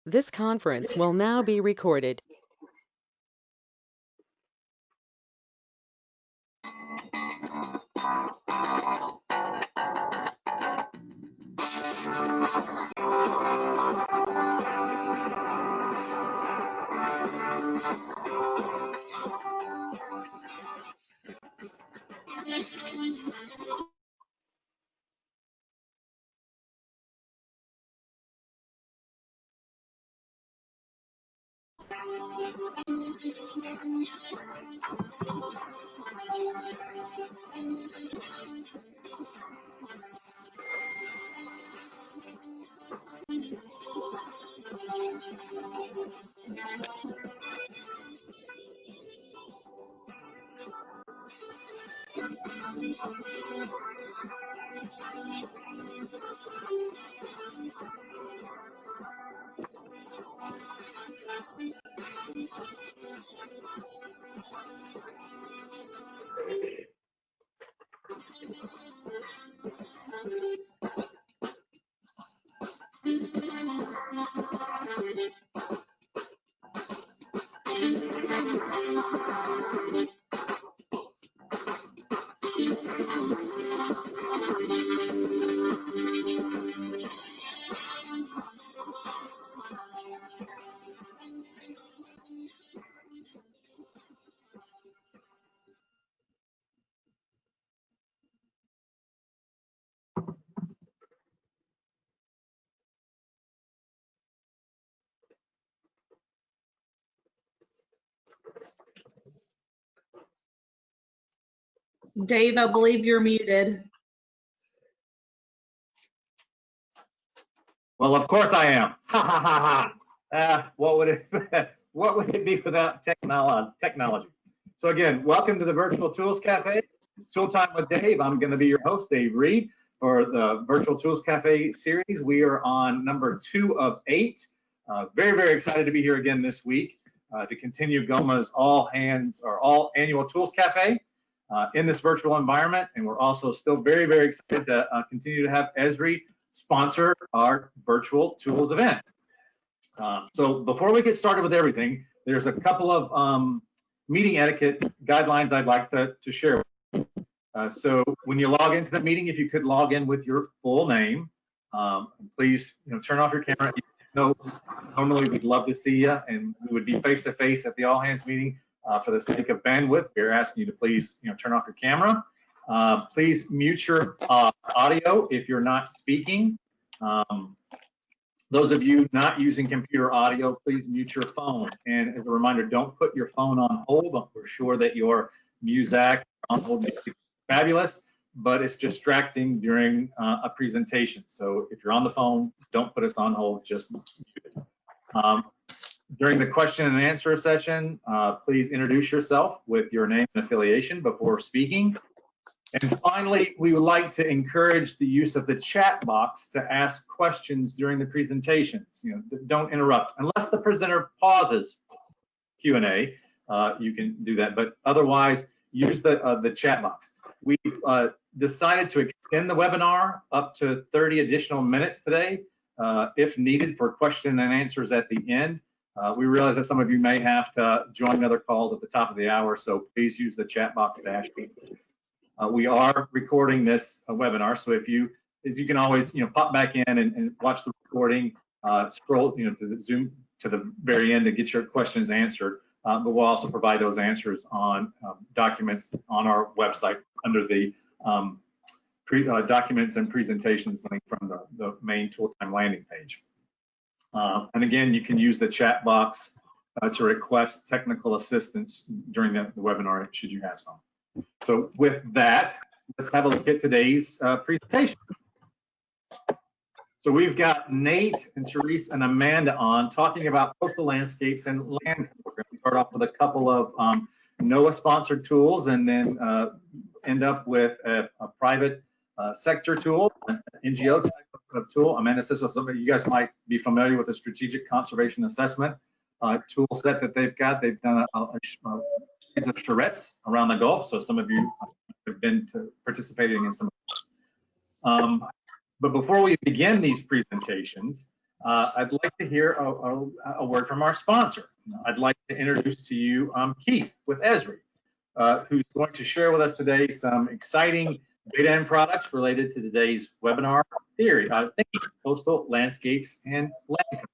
This conference will now be recorded. Dave, I believe you're muted. Well, of course I am. Ha ha ha ha. What would it be without technology? So again, welcome to the Virtual Tools Cafe. It's Tool Time with Dave. I'm going to be your host, Dave Reed, for the Virtual Tools Cafe series. We are on number 2 of 8. Very, very excited to be here again this week to continue GOMA's all annual Tools Cafe in this virtual environment. And we're also still very, very excited to continue to have Esri sponsor our virtual tools event. So before we get started with everything, there's a couple of meeting etiquette guidelines I'd like to share. So when you log into the meeting, if you could log in with your full name, please turn off your camera. Normally we'd love to see you, and we would be face-to-face at the all hands meeting. For the sake of bandwidth, we're asking you to please turn off your camera. Please mute your audio if you're not speaking. Those of you not using computer audio, please mute your phone. And as a reminder, don't put your phone on hold. We're sure that your Muzak on hold makes it fabulous, but it's distracting during a presentation. So if you're on the phone, don't put us on hold, just mute it. During the question and answer session, please introduce yourself with your name and affiliation before speaking. And finally, we would like to encourage the use of the chat box to ask questions during the presentations. Don't interrupt unless the presenter pauses Q&A. You can do that, but otherwise use the chat box. We decided to extend the webinar up to 30 additional minutes today, if needed, for question and answers at the end. We realize that some of you may have to join other calls at the top of the hour, so please use the chat box to ask. We are recording this webinar, so if you can always pop back in and watch the recording, scroll to the Zoom to the very end to get your questions answered. But we'll also provide those answers on documents on our website under the documents and presentations link from the main Tooltime landing page. And again, you can use the chat box to request technical assistance during the webinar should you have some. So with that, let's have a look at today's presentations. So we've got Nate and Therese and Amanda on talking about coastal landscapes and land. We're going to start off with a couple of NOAA sponsored tools and then end up with a private sector tool, an NGO type of tool. Amanda says so some of you guys might be familiar with the strategic conservation assessment tool set that they've got. They've done a of charrettes around the Gulf, so some of you have been participating in some. But before we begin these presentations, I'd like to hear a word from our sponsor. I'd like to introduce to you Keith with Esri, who's going to share with us today some exciting data and products related to today's webinar theory, coastal landscapes and land cover.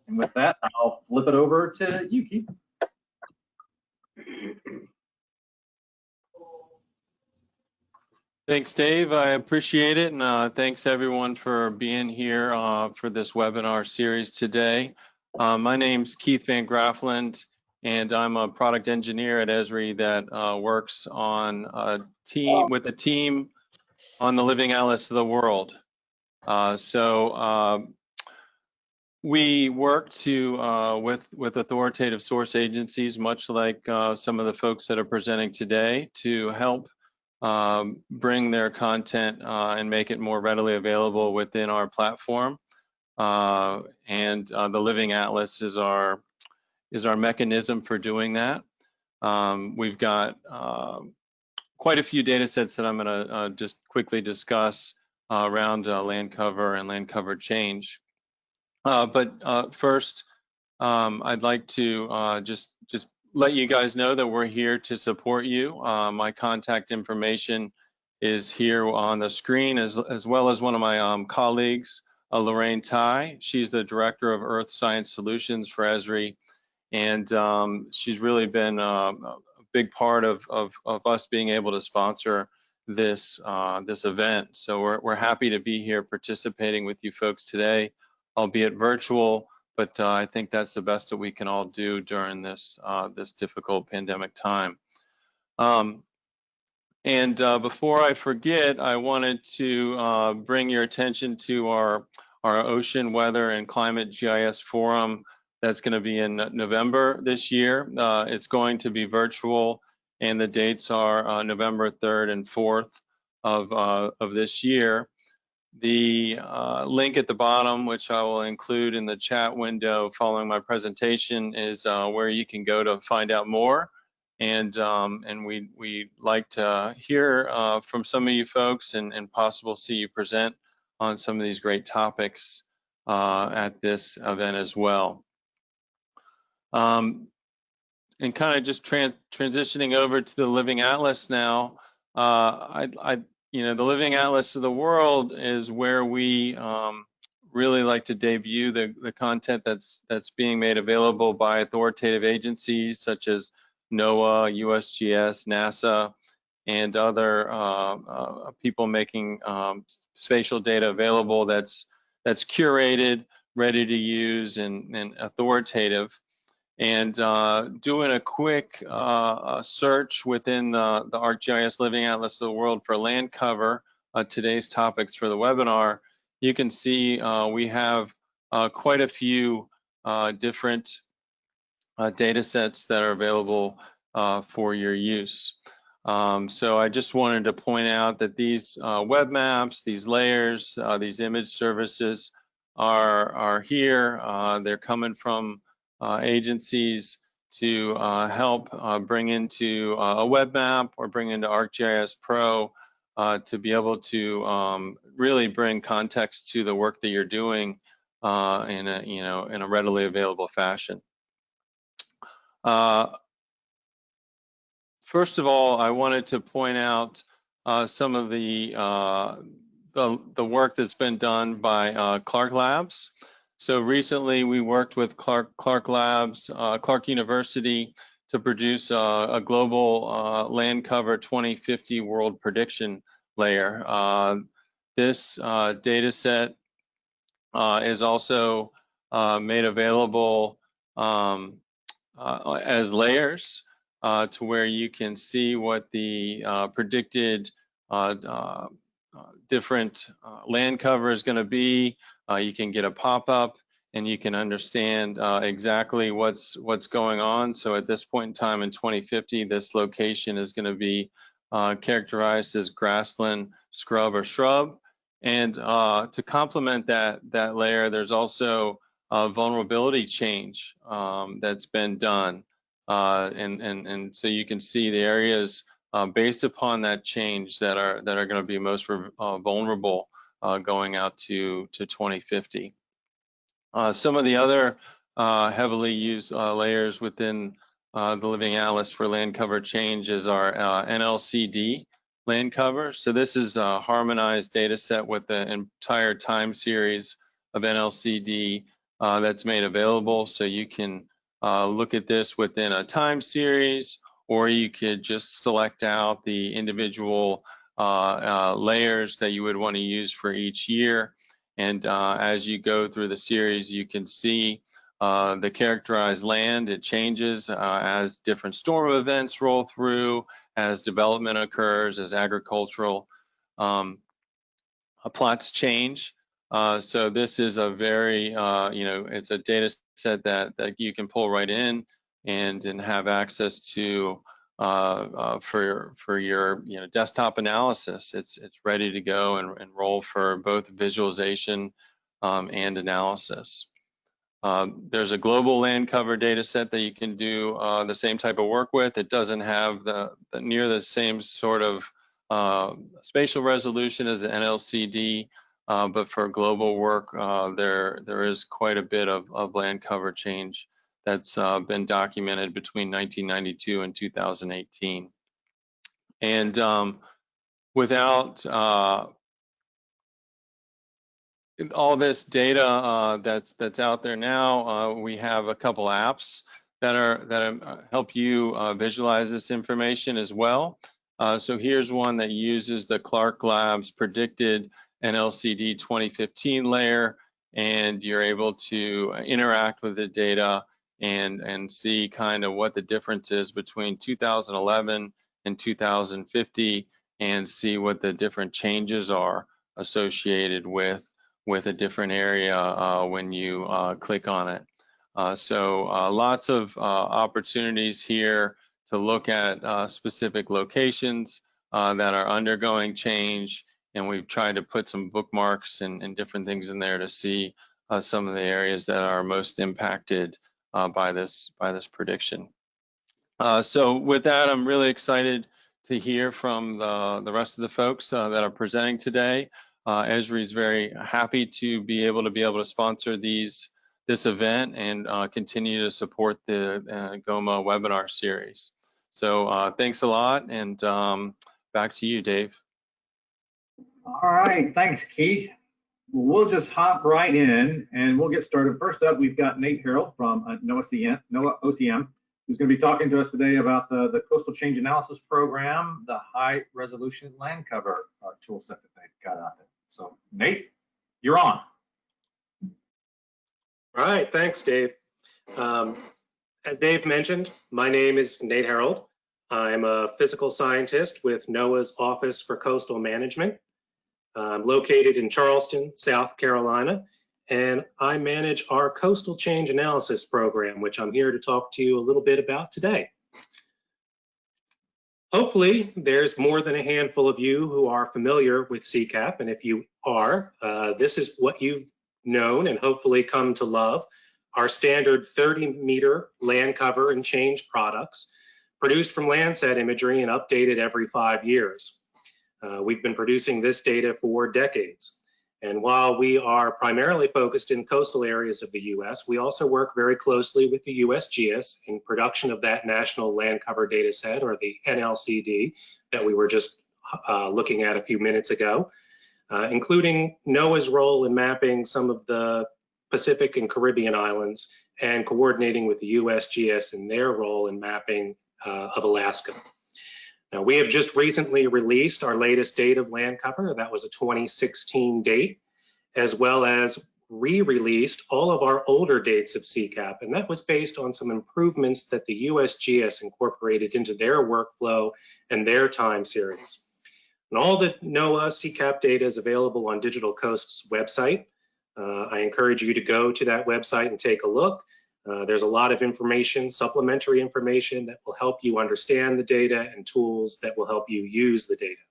And with that, I'll flip it over to you, Keith. Thanks, Dave. I appreciate it. And thanks, everyone, for being here for this webinar series today. My name's Keith Van Graafland, and I'm a product engineer at Esri that works on with a team on the Living Atlas of the World. We work with authoritative source agencies, much like some of the folks that are presenting today, to help bring their content and make it more readily available within our platform. The Living Atlas is our mechanism for doing that. We've got quite a few data sets that I'm going to just quickly discuss around land cover and land cover change. First, I'd like to just let you guys know that we're here to support you. My contact information is here on the screen, as well as one of my colleagues, Lorraine Tai. She's the Director of Earth Science Solutions for Esri, and she's really been a big part of us being able to sponsor this event. So we're happy to be here participating with you folks today, albeit virtual. But I think that's the best that we can all do during this difficult pandemic time. Before I forget, I wanted to bring your attention to our Ocean, Weather, and Climate GIS Forum that's going to be in November this year. It's going to be virtual, and the dates are November 3rd and 4th of this year. The link at the bottom, which I will include in the chat window following my presentation, is where you can go to find out more. And we'd like to hear from some of you folks and possibly see you present on some of these great topics at this event as well. And kind of just transitioning over to the Living Atlas now, the Living Atlas of the World is where we really like to debut the content that's being made available by authoritative agencies such as NOAA, USGS, NASA, and other people making spatial data available that's curated, ready to use, and authoritative. And doing a quick search within the ArcGIS Living Atlas of the World for land cover, today's topics for the webinar, you can see we have quite a few different data sets that are available for your use. So I just wanted to point out that these web maps, these layers, these image services are here. They're coming from agencies to help bring into a web map or bring into ArcGIS Pro to be able to really bring context to the work that you're doing in a readily available fashion. First of all, I wanted to point out some of the work that's been done by Clark Labs. So recently we worked with Clark Labs, Clark University, to produce a global land cover 2050 world prediction layer. This data set is also made available as layers to where you can see what the predicted different land cover is going to be. You can get a pop-up and you can understand exactly what's going on. So at this point in time in 2050, this location is going to be characterized as grassland, scrub, or shrub. And to complement that layer, there's also a vulnerability change that's been done. And so you can see the areas based upon that change that are going to be most vulnerable going out to 2050. Some of the other heavily used layers within the Living Atlas for land cover change is our NLCD land cover. So this is a harmonized data set with the entire time series of NLCD that's made available. So you can look at this within a time series, or you could just select out the individual layers that you would want to use for each year. And as you go through the series, you can see the characterized land. It changes as different storm events roll through, as development occurs, as agricultural plots change. So this is a very, it's a data set that you can pull right in and have access to for your desktop analysis. It's ready to go and roll for both visualization and analysis. There's a global land cover data set that you can do the same type of work with. It doesn't have near the same sort of spatial resolution as an NLCD, but for global work, there is quite a bit of land cover change that's been documented between 1992 and 2018. And without all this data that's out there now, we have a couple apps that help you visualize this information as well. So here's one that uses the Clark Labs predicted NLCD 2015 layer, and you're able to interact with the data and see kind of what the difference is between 2011 and 2050, and see what the different changes are associated with a different area when you click on it. So lots of opportunities here to look at specific locations that are undergoing change, and we've tried to put some bookmarks and different things in there to see some of the areas that are most impacted by this prediction. So with that, I'm really excited to hear from the rest of the folks that are presenting today. Esri is very happy to be able to sponsor this event and continue to support the GOMA webinar series. So thanks a lot, and back to you, Dave. All right, thanks, Keith. We'll just hop right in and we'll get started. First up, we've got Nate Harold from NOAA OCM, who's going to be talking to us today about the Coastal Change Analysis Program, the high resolution land cover tool set that they've got out there. So Nate, you're on. All right, thanks, Dave. As Dave mentioned, my name is Nate Harold. I'm a physical scientist with NOAA's Office for Coastal Management. I'm located in Charleston, South Carolina, and I manage our Coastal Change Analysis Program, which I'm here to talk to you a little bit about today. Hopefully, there's more than a handful of you who are familiar with CCAP, and if you are, this is what you've known and hopefully come to love: our standard 30-meter land cover and change products, produced from Landsat imagery and updated every 5 years. We've been producing this data for decades. And while we are primarily focused in coastal areas of the US, we also work very closely with the USGS in production of that National Land Cover Data Set, or the NLCD, that we were just looking at a few minutes ago, including NOAA's role in mapping some of the Pacific and Caribbean islands, and coordinating with the USGS in their role in mapping of Alaska. Now, we have just recently released our latest date of land cover. That was a 2016 date, as well as re-released all of our older dates of CCAP, and that was based on some improvements that the USGS incorporated into their workflow and their time series. And all the NOAA CCAP data is available on Digital Coast's website. I encourage you to go to that website and take a look. There's a lot of information, supplementary information, that will help you understand the data, and tools that will help you use the data.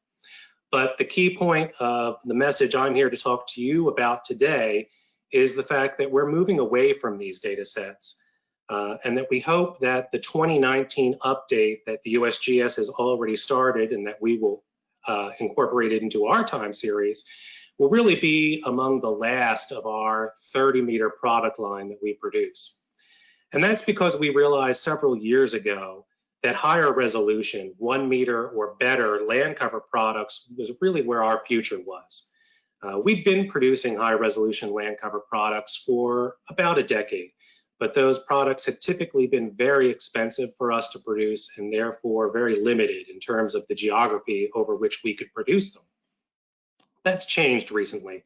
But the key point of the message I'm here to talk to you about today is the fact that we're moving away from these data sets, and that we hope that the 2019 update that the USGS has already started and that we will incorporate it into our time series will really be among the last of our 30-meter product line that we produce. And that's because we realized several years ago that higher resolution, 1 meter or better land cover products was really where our future was. We've been producing high resolution land cover products for about a decade, but those products had typically been very expensive for us to produce and therefore very limited in terms of the geography over which we could produce them. That's changed recently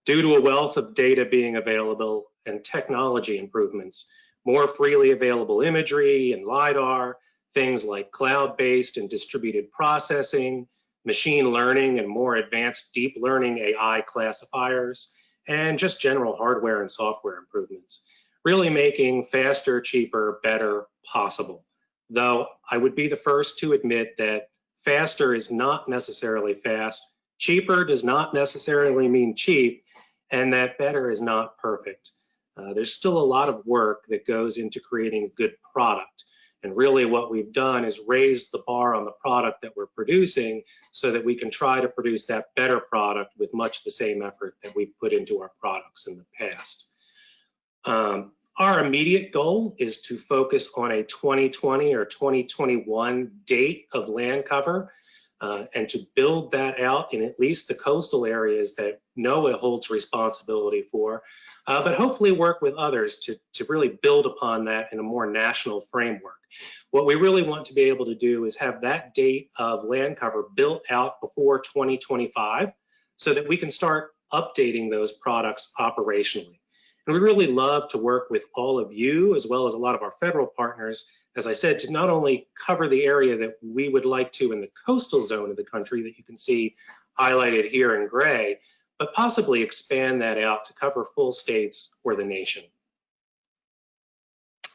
due to a wealth of data being available and technology improvements, more freely available imagery and LiDAR, things like cloud-based and distributed processing, machine learning and more advanced deep learning AI classifiers, and just general hardware and software improvements, really making faster, cheaper, better possible. Though I would be the first to admit that faster is not necessarily fast, cheaper does not necessarily mean cheap, and that better is not perfect. There's still a lot of work that goes into creating a good product. And really what we've done is raise the bar on the product that we're producing so that we can try to produce that better product with much the same effort that we've put into our products in the past. Our immediate goal is to focus on a 2020 or 2021 date of land cover and to build that out in at least the coastal areas that NOAA holds responsibility for, but hopefully work with others to really build upon that in a more national framework. What we really want to be able to do is have that date of land cover built out before 2025 so that we can start updating those products operationally. And we really love to work with all of you as well as a lot of our federal partners, as I said, to not only cover the area that we would like to in the coastal zone of the country that you can see highlighted here in gray, but possibly expand that out to cover full states or the nation.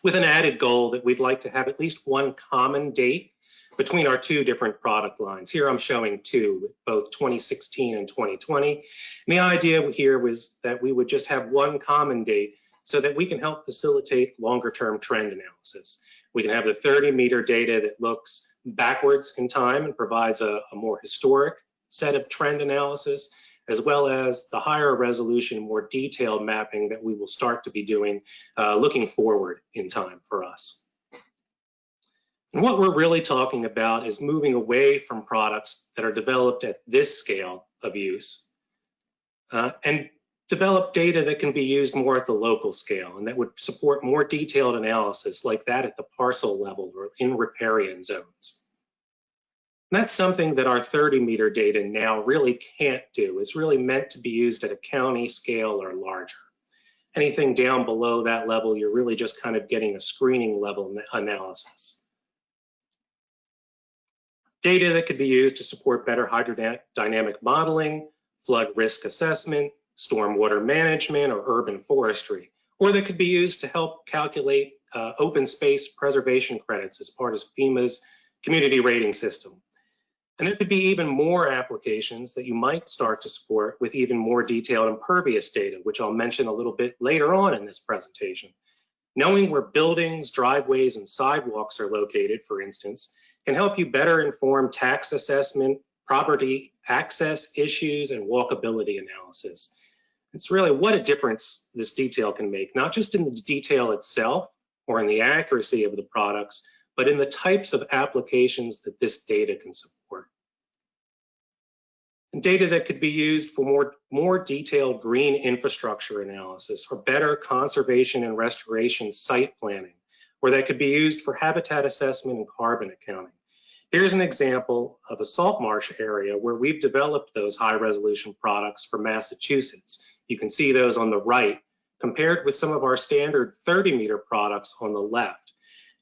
With an added goal that we'd like to have at least one common date between our two different product lines. Here I'm showing two, both 2016 and 2020. And the idea here was that we would just have one common date so that we can help facilitate longer term trend analysis. We can have the 30-meter data that looks backwards in time and provides a more historic set of trend analysis, as well as the higher resolution, more detailed mapping that we will start to be doing looking forward in time for us. And what we're really talking about is moving away from products that are developed at this scale of use and develop data that can be used more at the local scale and that would support more detailed analysis like that at the parcel level or in riparian zones. And that's something that our 30-meter data now really can't do. It's really meant to be used at a county scale or larger. Anything down below that level, you're really just kind of getting a screening level analysis. Data that could be used to support better hydrodynamic modeling, flood risk assessment, stormwater management, or urban forestry, or that could be used to help calculate open space preservation credits as part of FEMA's community rating system. And there could be even more applications that you might start to support with even more detailed impervious data, which I'll mention a little bit later on in this presentation. Knowing where buildings, driveways, and sidewalks are located, for instance, can help you better inform tax assessment, property access issues, and walkability analysis. It's really what a difference this detail can make, not just in the detail itself or in the accuracy of the products, but in the types of applications that this data can support. And data that could be used for more detailed green infrastructure analysis or better conservation and restoration site planning, or that could be used for habitat assessment and carbon accounting. Here's an example of a salt marsh area where we've developed those high resolution products for Massachusetts. You can see those on the right compared with some of our standard 30-meter products on the left.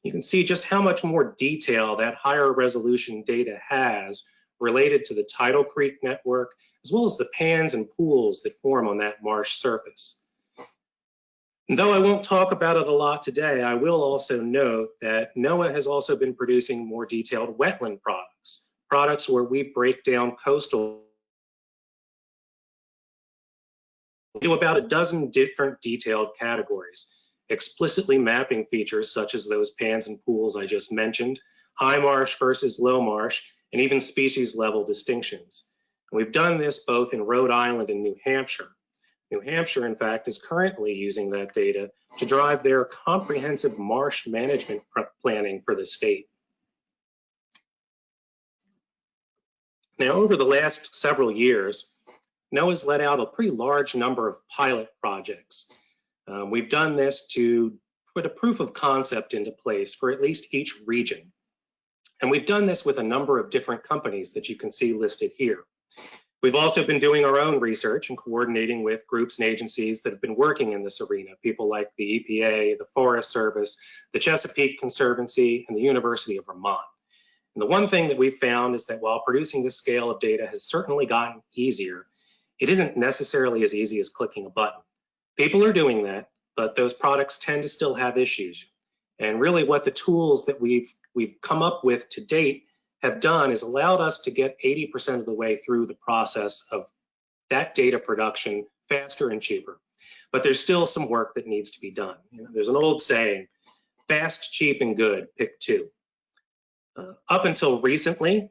You can see just how much more detail that higher resolution data has related to the tidal creek network, as well as the pans and pools that form on that marsh surface. And though I won't talk about it a lot today, I will also note that NOAA has also been producing more detailed wetland products, products where we break down coastal into about a dozen different detailed categories, explicitly mapping features such as those pans and pools I just mentioned, high marsh versus low marsh, and even species level distinctions. We've done this both in Rhode Island and New Hampshire. New Hampshire, in fact, is currently using that data to drive their comprehensive marsh management planning for the state. Now, over the last several years, NOAA's let out a pretty large number of pilot projects. We've done this to put a proof of concept into place for at least each region. And we've done this with a number of different companies that you can see listed here. We've also been doing our own research and coordinating with groups and agencies that have been working in this arena, people like the EPA, the Forest Service, the Chesapeake Conservancy, and the University of Vermont. And the one thing that we've found is that while producing this scale of data has certainly gotten easier, it isn't necessarily as easy as clicking a button. People are doing that, but those products tend to still have issues. And really what the tools that we've come up with to date have done is allowed us to get 80% of the way through the process of that data production faster and cheaper. But there's still some work that needs to be done. You know, there's an old saying, fast, cheap, and good, pick two. Up until recently,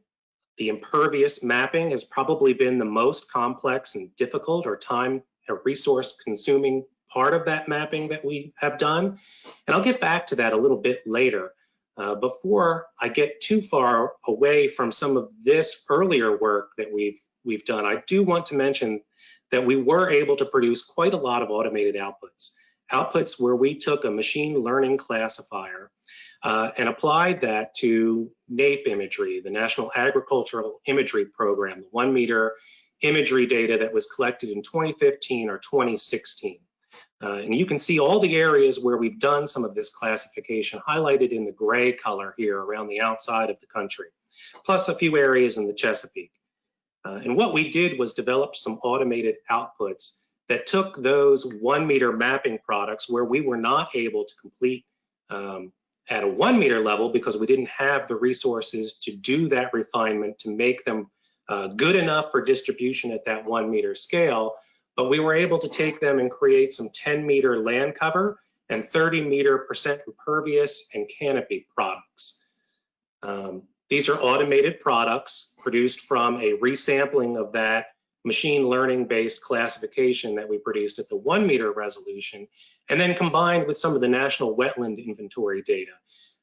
the impervious mapping has probably been the most complex and difficult or time or resource consuming part of that mapping that we have done. And I'll get back to that a little bit later. Before I get too far away from some of this earlier work that we've done, I do want to mention that we were able to produce quite a lot of automated outputs where we took a machine learning classifier and applied that to NAEP imagery, the National Agricultural Imagery Program, the 1 meter imagery data that was collected in 2015 or 2016. And you can see all the areas where we've done some of this classification highlighted in the gray color here around the outside of the country, plus a few areas in the Chesapeake. And what we did was develop some automated outputs that took those 1 meter mapping products where we were not able to complete at a 1 meter level because we didn't have the resources to do that refinement to make them good enough for distribution at that 1 meter scale. But we were able to take them and create some 10 meter land cover and 30 meter percent impervious and canopy products. These are automated products produced from a resampling of that machine learning based classification that we produced at the 1 meter resolution, and then combined with some of the national wetland inventory data.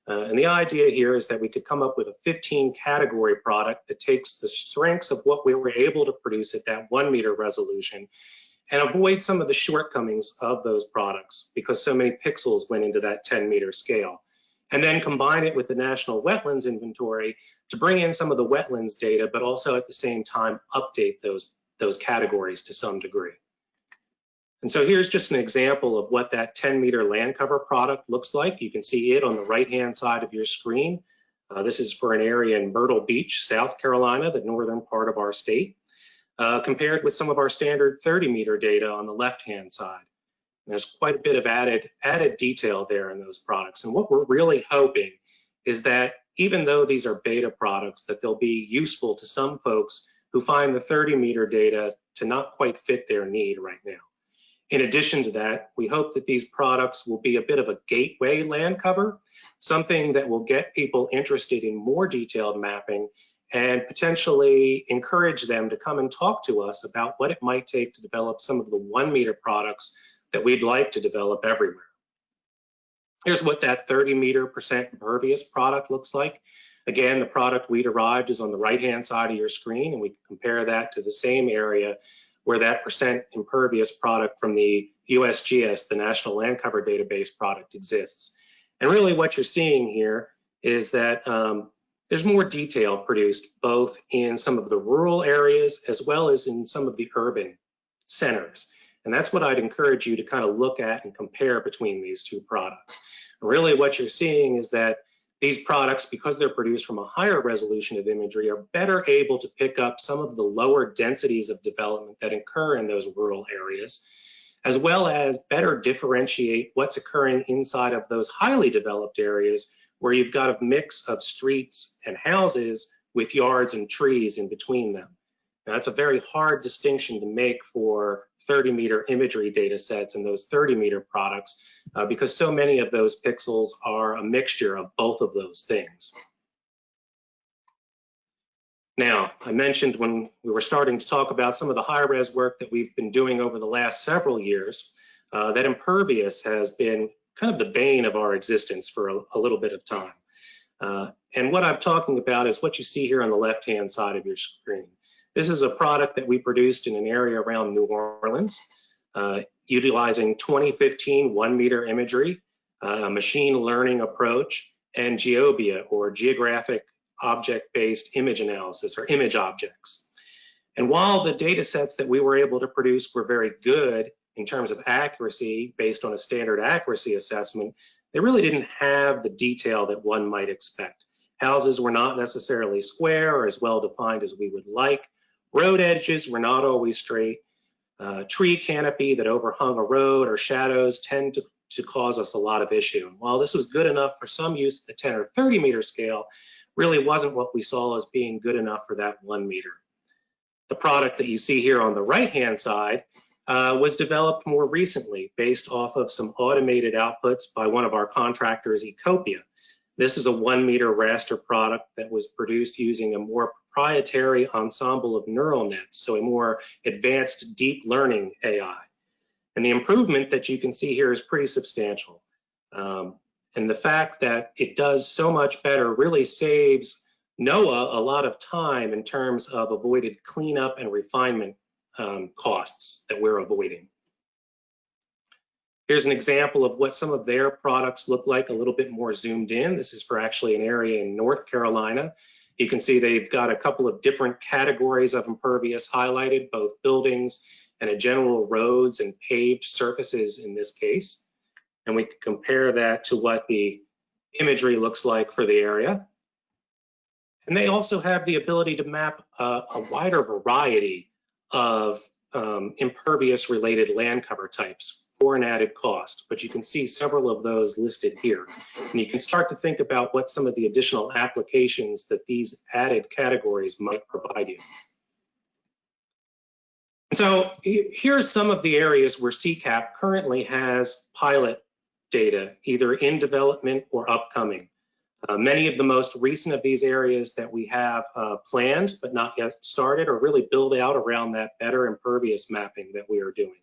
And the idea here is that we could come up with a 15 category product that takes the strengths of what we were able to produce at that 1 meter resolution and avoid some of the shortcomings of those products because so many pixels went into that 10 meter scale. And then combine it with the national wetlands inventory to bring in some of the wetlands data, but also at the same time update those categories to some degree. And so here's just an example of what that 10 meter land cover product looks like. You can see it on the right-hand side of your screen. This is for an area in Myrtle Beach, South Carolina, the northern part of our state, compared with some of our standard 30 meter data on the left-hand side. And there's quite a bit of added detail there in those products. And what we're really hoping is that even though these are beta products, that they'll be useful to some folks who find the 30 meter data to not quite fit their need right now. In addition to that, we hope that these products will be a bit of a gateway land cover, something that will get people interested in more detailed mapping and potentially encourage them to come and talk to us about what it might take to develop some of the 1 meter products that we'd like to develop everywhere. Here's what that 30 meter percent impervious product looks like. Again, the product we derived is on the right-hand side of your screen, and we can compare that to the same area where that percent impervious product from the USGS, the National Land Cover Database product, exists. And really what you're seeing here is that there's more detail produced both in some of the rural areas as well as in some of the urban centers. And that's what I'd encourage you to kind of look at and compare between these two products. Really what you're seeing is that these products, because they're produced from a higher resolution of imagery, are better able to pick up some of the lower densities of development that occur in those rural areas, as well as better differentiate what's occurring inside of those highly developed areas where you've got a mix of streets and houses with yards and trees in between them. Now, that's a very hard distinction to make for 30 meter imagery data sets and those 30 meter products because so many of those pixels are a mixture of both of those things. Now, I mentioned when we were starting to talk about some of the high-res work that we've been doing over the last several years, that Impervious has been kind of the bane of our existence for a little bit of time. And what I'm talking about is what you see here on the left-hand side of your screen. This is a product that we produced in an area around New Orleans, utilizing 2015 1-meter imagery, machine learning approach, and GeoBia, or geographic object-based image analysis, or image objects. And while the data sets that we were able to produce were very good in terms of accuracy based on a standard accuracy assessment, they really didn't have the detail that one might expect. Houses were not necessarily square or as well defined as we would like. Road edges were not always straight. Tree canopy that overhung a road or shadows tend to cause us a lot of issue. And while this was good enough for some use at the 10 or 30 meter scale, really wasn't what we saw as being good enough for that 1 meter. The product that you see here on the right-hand side was developed more recently based off of some automated outputs by one of our contractors, Ecopia. This is a 1 meter raster product that was produced using a more proprietary ensemble of neural nets, so a more advanced deep learning AI. And the improvement that you can see here is pretty substantial. And the fact that it does so much better really saves NOAA a lot of time in terms of avoided cleanup and refinement costs that we're avoiding. Here's an example of what some of their products look like a little bit more zoomed in. This is for actually an area in North Carolina. You can see they've got a couple of different categories of impervious highlighted, both buildings and a general roads and paved surfaces in this case. And we can compare that to what the imagery looks like for the area. And they also have the ability to map a wider variety of impervious related land cover types for an added cost, but you can see several of those listed here. And you can start to think about what some of the additional applications that these added categories might provide you. So here's some of the areas where CCAP currently has pilot data, either in development or upcoming. Many of the most recent of these areas that we have planned but not yet started are really built out around that better impervious mapping that we are doing.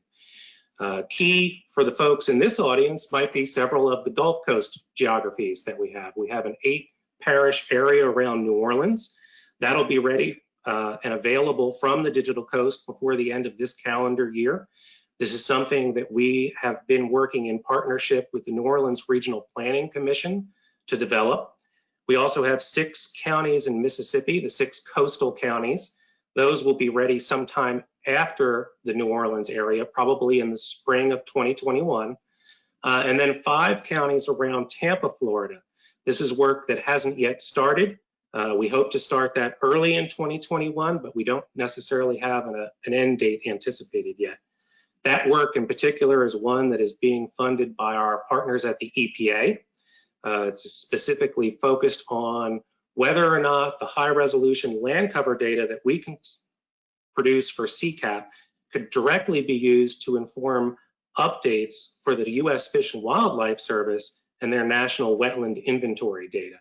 Key for the folks in this audience might be several of the Gulf Coast geographies that we have. We have an 8-parish area around New Orleans. That'll be ready and available from the Digital Coast before the end of this calendar year. This is something that we have been working in partnership with the New Orleans Regional Planning Commission to develop. We also have 6 counties in Mississippi, the 6 coastal counties. Those will be ready sometime after the New Orleans area, probably in the spring of 2021. And then 5 counties around Tampa, Florida. This is work that hasn't yet started. We hope to start that early in 2021, but we don't necessarily have an end date anticipated yet. That work in particular is one that is being funded by our partners at the EPA. It's specifically focused on whether or not the high resolution land cover data that we can produce for CCAP could directly be used to inform updates for the U.S. Fish and Wildlife Service and their national wetland inventory data.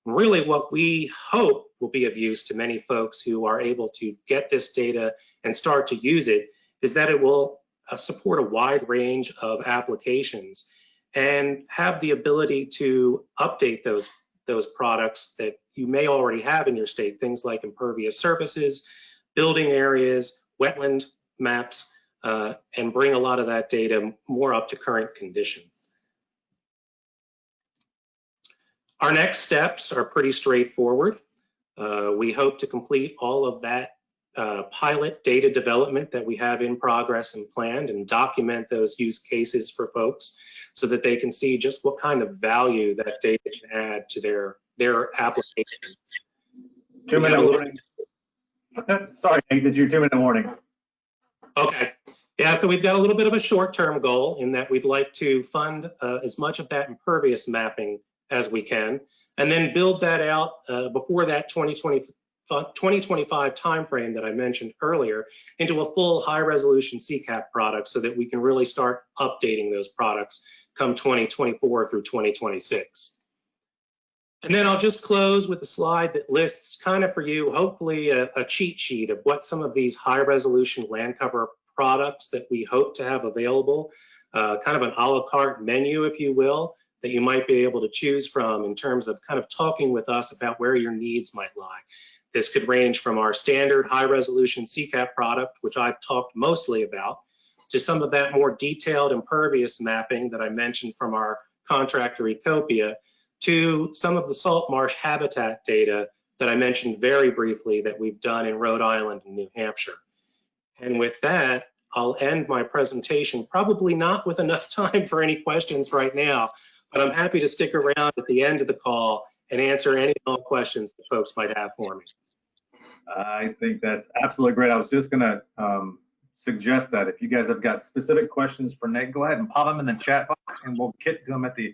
Really what we hope will be of use to many folks who are able to get this data and start to use it is that it will support a wide range of applications and have the ability to update those products that you may already have in your state, things like impervious surfaces, building areas, wetland maps, and bring a lot of that data more up to current condition. Our next steps are pretty straightforward. We hope to complete all of that pilot data development that we have in progress and planned and document those use cases for folks so that they can see just what kind of value that data can add to their applications. 2-minute warning. Sorry, Nate, this is your 2-minute warning. Okay. Yeah, so we've got a little bit of a short-term goal in that we'd like to fund as much of that impervious mapping as we can, and then build that out before that 2025 timeframe that I mentioned earlier into a full high-resolution CCAP product so that we can really start updating those products come 2024 through 2026. And then I'll just close with a slide that lists kind of for you, hopefully a cheat sheet of what some of these high resolution land cover products that we hope to have available, kind of an a la carte menu, if you will, that you might be able to choose from in terms of kind of talking with us about where your needs might lie. This could range from our standard high resolution CCAP product, which I've talked mostly about, to some of that more detailed impervious mapping that I mentioned from our contractor Ecopia, to some of the salt marsh habitat data that I mentioned very briefly that we've done in Rhode Island and New Hampshire. And with that, I'll end my presentation, probably not with enough time for any questions right now, but I'm happy to stick around at the end of the call and answer any and all questions that folks might have for me. I think that's absolutely great. I was just going to suggest that if you guys have got specific questions for Nate, go ahead and pop them in the chat box and we'll get to them at the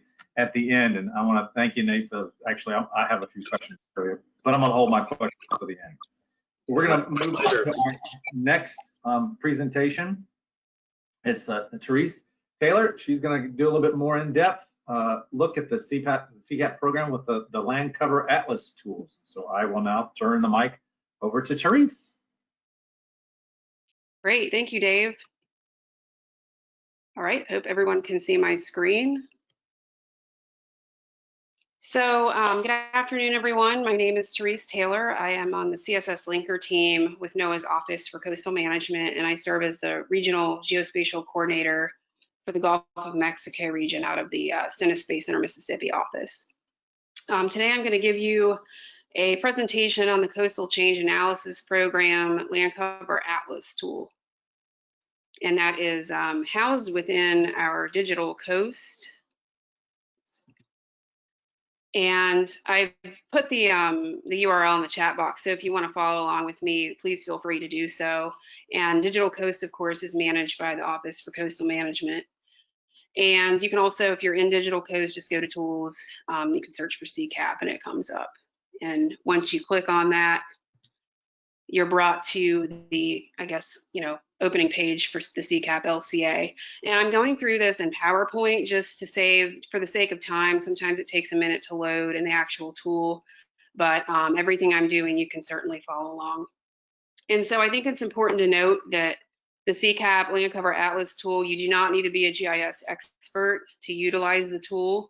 end. And I want to thank you, Nate. Actually, I have a few questions for you, but I'm going to hold my questions for the end. We're going to move on to our next presentation. It's Therese Taylor. She's going to do a little bit more in-depth look at the CCAP program with the Land Cover Atlas tools. So I will now turn the mic over to Therese. Great, thank you, Dave. All right, hope everyone can see my screen. So good afternoon, everyone. My name is Therese Taylor. I am on the CSS Lynker team with NOAA's Office for Coastal Management, and I serve as the Regional Geospatial Coordinator for the Gulf of Mexico region out of the Stennis Space Center, Mississippi office. Today I'm going to give you a presentation on the Coastal Change Analysis Program Land Cover Atlas tool. And that is housed within our digital coast. And I've put the URL in the chat box, so if you want to follow along with me, please feel free to do so. And Digital Coast, of course, is managed by the Office for Coastal Management. And you can also, if you're in Digital Coast, just go to Tools, you can search for CCAP and it comes up. And once you click on that, you're brought to the, I guess, opening page for the CCAP LCA. And I'm going through this in PowerPoint just to save, for the sake of time. Sometimes it takes a minute to load in the actual tool, but everything I'm doing, you can certainly follow along. And so I think it's important to note that the CCAP Land Cover Atlas tool, you do not need to be a GIS expert to utilize the tool.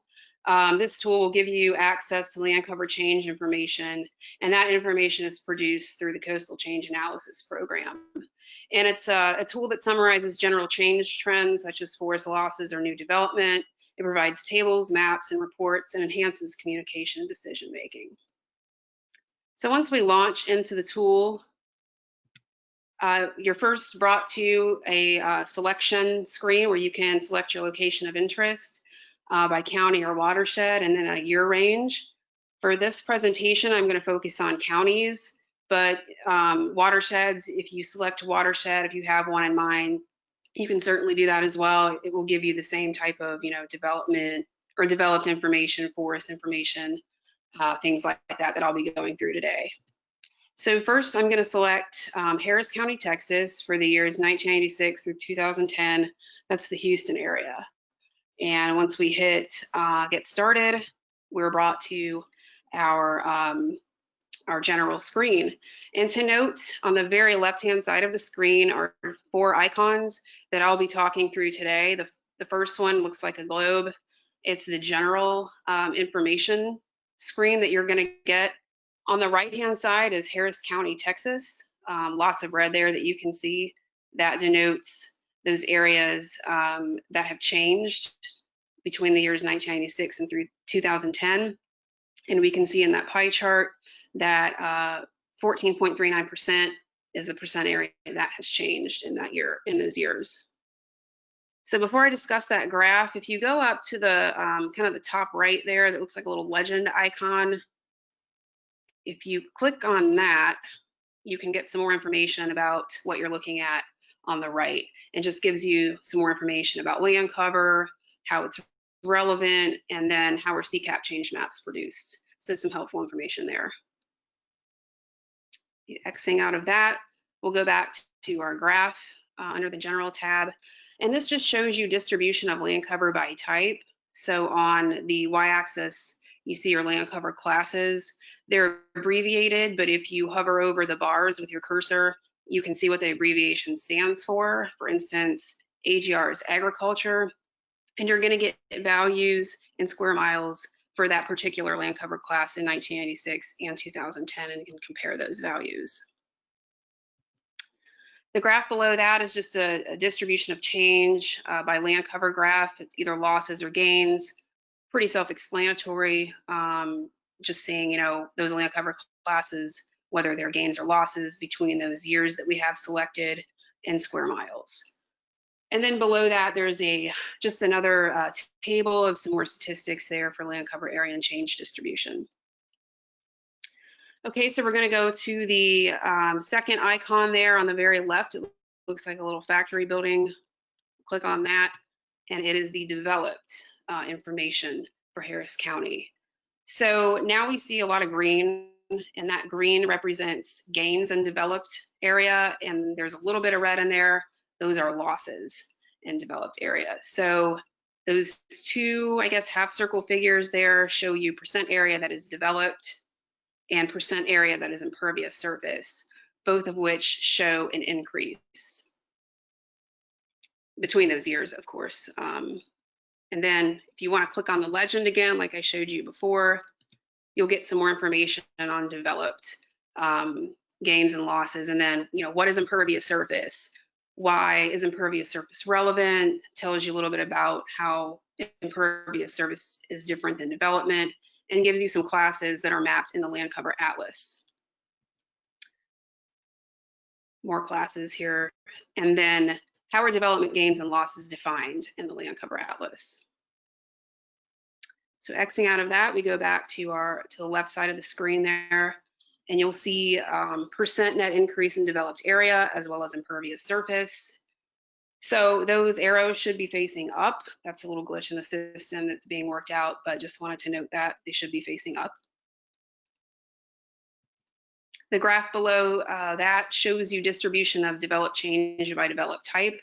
This tool will give you access to land cover change information, and that information is produced through the Coastal Change Analysis Program. And it's a tool that summarizes general change trends such as forest losses or new development. It provides tables, maps, and reports, and enhances communication and decision making. So once we launch into the tool, you're first brought to a selection screen where you can select your location of interest by county or watershed, and then a year range. For this presentation, I'm going to focus on counties, but watersheds, if you select a watershed, if you have one in mind, you can certainly do that as well. It will give you the same type of development or developed information, forest information, things like that I'll be going through today. So first, I'm going to select Harris County, Texas for the years 1996 through 2010. That's the Houston area. And once we hit get started, we're brought to our general screen. And to note, on the very left-hand side of the screen are 4 icons that I'll be talking through today. The first one looks like a globe. It's the general information screen that you're going to get. On the right-hand side is Harris County, Texas. Lots of red there that you can see. That denotes those areas that have changed between the years 1996 and through 2010. And we can see in that pie chart that 14.39% is the percent area that has changed in that year, in those years. So before I discuss that graph, if you go up to the kind of the top right there, that looks like a little legend icon. If you click on that, you can get some more information about what you're looking at on the right, and just gives you some more information about land cover, how it's relevant, and then how are CCAP change maps produced. So some helpful information there. Xing out of that, we'll go back to our graph under the General tab. And this just shows you distribution of land cover by type. So on the y-axis, you see your land cover classes. They're abbreviated, but if you hover over the bars with your cursor, you can see what the abbreviation stands for. For instance, AGR is agriculture, and you're going to get values in square miles for that particular land cover class in 1996 and 2010, and you can compare those values. The graph below that is just a distribution of change by land cover graph. It's either losses or gains. Pretty self-explanatory. Just seeing, you know, those land cover classes, whether they're gains or losses between those years that we have selected in square miles. And then below that, there's just another table of some more statistics there for land cover area and change distribution. Okay, so we're going to go to the second icon there on the very left. It looks like a little factory building. Click on that, and it is the developed information for Harris County. So now we see a lot of green, and that green represents gains in developed area, and there's a little bit of red in there. Those are losses in developed area. So those two, I guess, half circle figures there show you percent area that is developed and percent area that is impervious surface, both of which show an increase between those years, of course. And then if you want to click on the legend again, like I showed you before, you'll get some more information on developed gains and losses. And then, you know, what is impervious surface? Why is impervious surface relevant? Tells you a little bit about how impervious surface is different than development, and gives you some classes that are mapped in the land cover atlas. More classes here. And then how are development gains and losses defined in the land cover atlas? So Xing out of that, we go back to the left side of the screen there, and you'll see percent net increase in developed area as well as impervious surface. So those arrows should be facing up. That's a little glitch in the system that's being worked out, but just wanted to note that they should be facing up. The graph below that shows you distribution of developed change by developed type.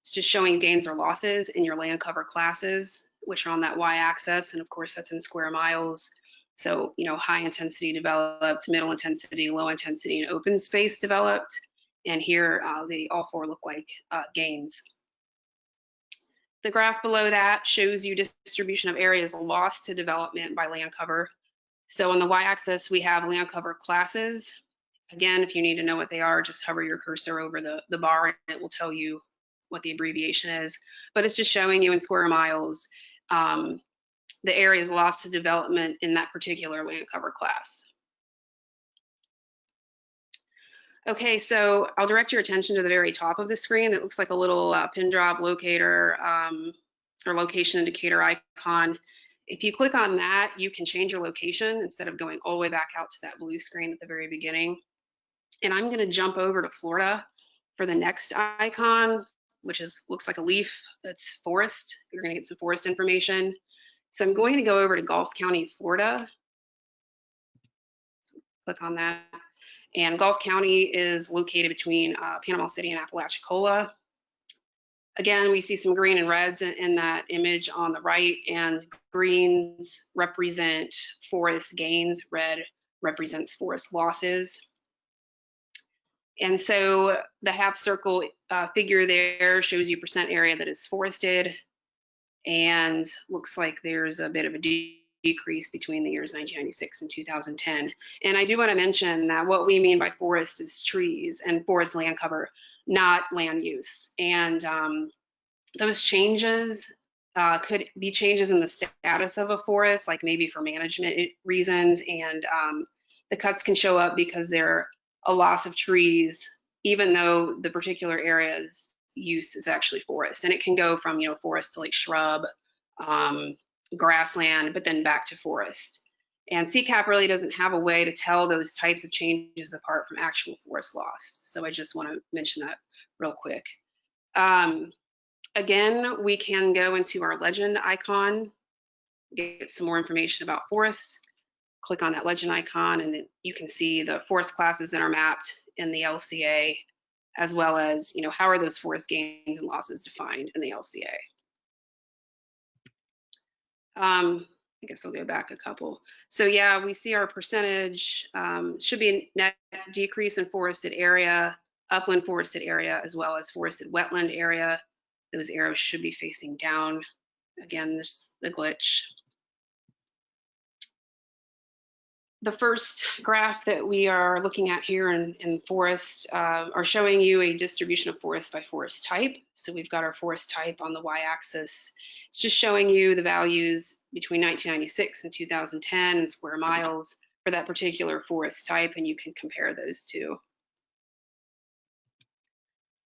It's just showing gains or losses in your land cover classes, which are on that y-axis, and of course that's in square miles. So, you know, high intensity developed, middle intensity, low intensity, and open space developed. And here they all four look like gains. The graph below that shows you distribution of areas lost to development by land cover. So on the y-axis, we have land cover classes. Again, if you need to know what they are, just hover your cursor over the bar and it will tell you what the abbreviation is. But it's just showing you in square miles the areas lost to development in that particular land cover class. Okay, so I'll direct your attention to the very top of the screen. It looks like a little pin drop locator or location indicator icon. If you click on that, you can change your location instead of going all the way back out to that blue screen at the very beginning. And I'm going to jump over to Florida for the next icon, which looks like a leaf. That's forest. You're going to get some forest information. So I'm going to go over to Gulf County, Florida. So click on that. And Gulf County is located between Panama City and Apalachicola. Again, we see some green and reds in that image on the right, and greens represent forest gains, red represents forest losses. And so the half circle figure there shows you percent area that is forested, and looks like there's a bit of a decrease between the years 1996 and 2010. And I do want to mention that what we mean by forest is trees and forest land cover, not land use. And those changes could be changes in the status of a forest, like maybe for management reasons, and the cuts can show up because they're a loss of trees, even though the particular area's use is actually forest. And it can go from, you know, forest to like shrub, grassland, but then back to forest. And CCAP really doesn't have a way to tell those types of changes apart from actual forest loss. So I just want to mention that real quick. Again, we can go into our legend icon, get some more information about forests. Click on that legend icon, and you can see the forest classes that are mapped in the LCA, as well as, you know, how are those forest gains and losses defined in the LCA. guess I'll go back a couple. So yeah, we see our percentage should be a net decrease in forested area, upland forested area, as well as forested wetland area. Those arrows should be facing down. Again, this is the glitch. The first graph that we are looking at here in forest are showing you a distribution of forest by forest type. So we've got our forest type on the y-axis. It's just showing you the values between 1996 and 2010 in square miles for that particular forest type, and you can compare those two.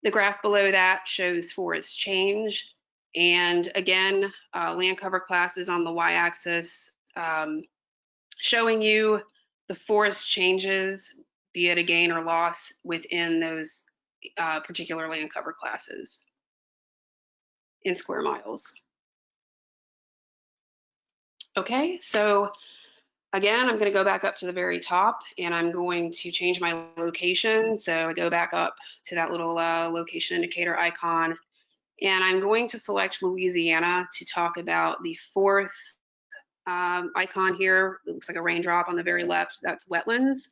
The graph below that shows forest change. And again, land cover classes on the y-axis, showing you the forest changes, be it a gain or loss within those particular land cover classes in square miles. Okay, so again, I'm going to go back up to the very top and I'm going to change my location. So I go back up to that little location indicator icon, and I'm going to select Louisiana to talk about the fourth icon here. It looks like a raindrop on the very left. That's wetlands.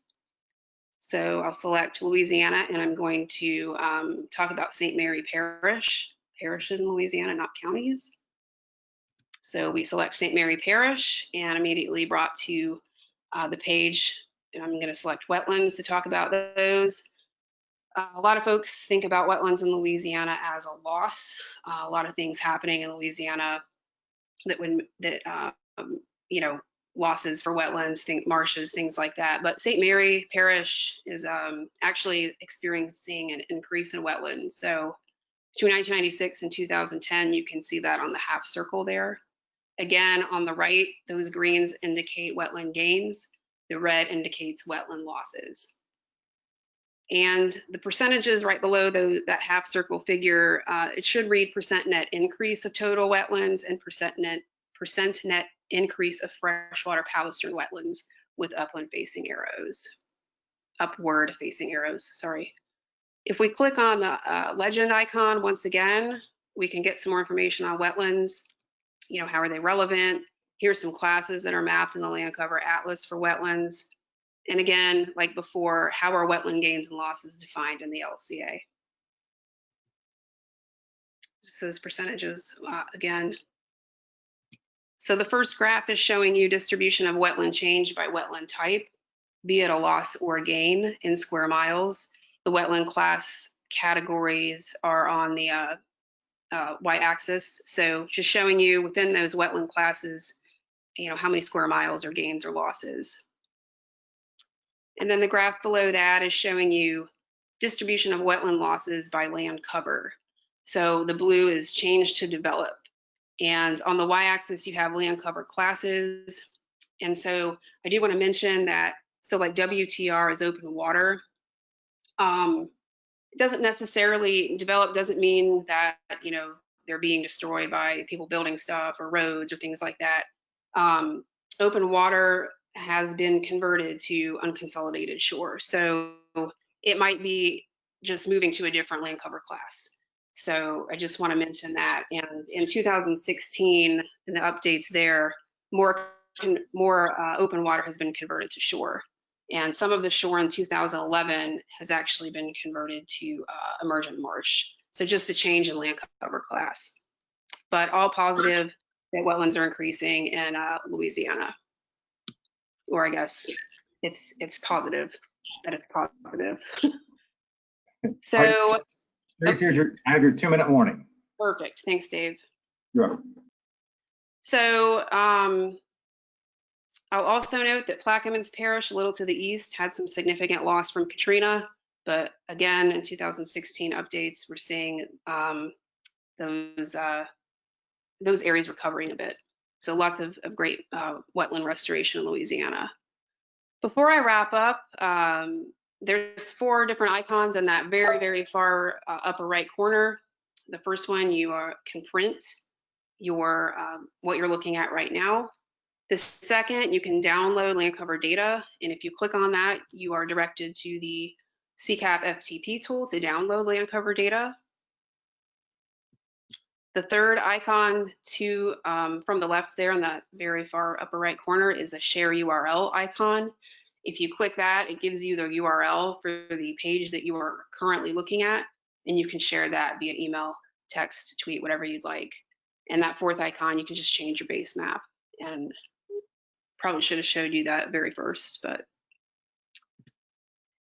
So I'll select Louisiana, and I'm going to talk about St. Mary Parish. Parishes in Louisiana, not counties. So we select St. Mary Parish and immediately brought to the page. And I'm going to select wetlands to talk about those. A lot of folks think about wetlands in Louisiana as a loss. A lot of things happening in Louisiana that would you know, losses for wetlands, marshes, things like that. But St. Mary Parish is actually experiencing an increase in wetlands. So between 1996 and 2010, you can see that on the half circle there. Again, on the right, those greens indicate wetland gains. The red indicates wetland losses. And the percentages right below that half circle figure, it should read percent net increase of total wetlands and percent net increase of freshwater palustern wetlands with upward facing arrows, sorry. If we click on the legend icon, once again, we can get some more information on wetlands. You know, how are they relevant? Here's some classes that are mapped in the land cover atlas for wetlands. And again, like before, how are wetland gains and losses defined in the LCA? Just those percentages again. So the first graph is showing you distribution of wetland change by wetland type, be it a loss or a gain in square miles. The wetland class categories are on the y-axis. So just showing you within those wetland classes, you know, how many square miles are gains or losses. And then the graph below that is showing you distribution of wetland losses by land cover. So the blue is change to develop. And on the y-axis, you have land cover classes. And so I do want to mention that, so like WTR is open water. It doesn't necessarily, develop doesn't mean that, you know, they're being destroyed by people building stuff or roads or things like that. Open water has been converted to unconsolidated shore. So it might be just moving to a different land cover class. So I just want to mention that. And in 2016, in the updates there, more open water has been converted to shore. And some of the shore in 2011 has actually been converted to emergent marsh. So just a change in land cover class. But all positive that wetlands are increasing in Louisiana. Or I guess it's positive that it's positive. So Tracy, I have your 2-minute warning. Perfect. Thanks, Dave. You're welcome. So I'll also note that Plaquemines Parish, a little to the east, had some significant loss from Katrina. But again, in 2016 updates, we're seeing those areas recovering a bit. So lots of great wetland restoration in Louisiana. Before I wrap up, there's 4 different icons in that very, very far upper right corner. The first one, you can print your what you're looking at right now. The second, you can download land cover data. And if you click on that, you are directed to the CCAP FTP tool to download land cover data. The third icon from the left there in that very far upper right corner is a share URL icon. If you click that, it gives you the URL for the page that you are currently looking at, and you can share that via email, text, tweet, whatever you'd like. And that fourth icon, you can just change your base map. And probably should have showed you that very first, but.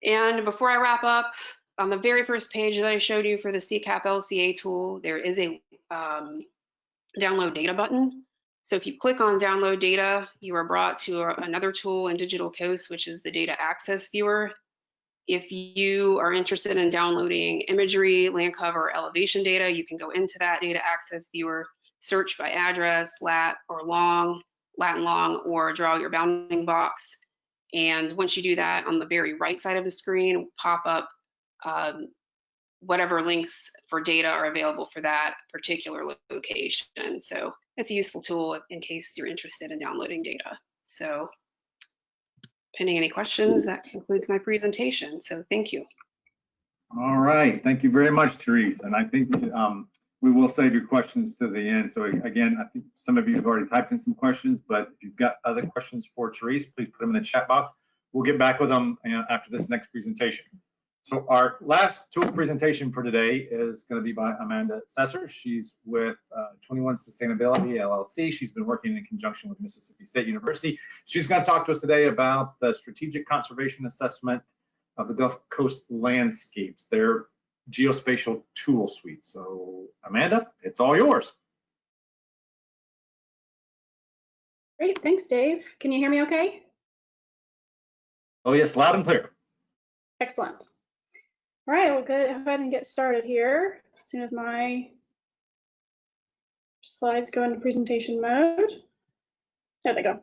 And before I wrap up, on the very first page that I showed you for the CCAP LCA tool, there is a download data button. So if you click on download data, you are brought to another tool in Digital Coast, which is the data access viewer. If you are interested in downloading imagery, land cover, elevation data, you can go into that data access viewer, search by address, lat or long, Latin long, or draw your bounding box. And once you do that, on the very right side of the screen will pop up whatever links for data are available for that particular location. So it's a useful tool in case you're interested in downloading data. So pending any questions, that concludes my presentation. So thank you. All right, thank you very much, Therese. And I think we will save your questions to the end. So again, I think some of you have already typed in some questions, but if you've got other questions for Therese, please put them in the chat box. We'll get back with them after this next presentation. So our last tool presentation for today is going to be by Amanda Sesser. She's with 21 Sustainability LLC. She's been working in conjunction with Mississippi State University. She's going to talk to us today about the strategic conservation assessment of the Gulf Coast landscapes, their geospatial tool suite. So Amanda, it's all yours. Great, thanks, Dave. Can you hear me okay? Oh yes, loud and clear. Excellent. All right, we'll go ahead and get started here as soon as my slides go into presentation mode. There they go.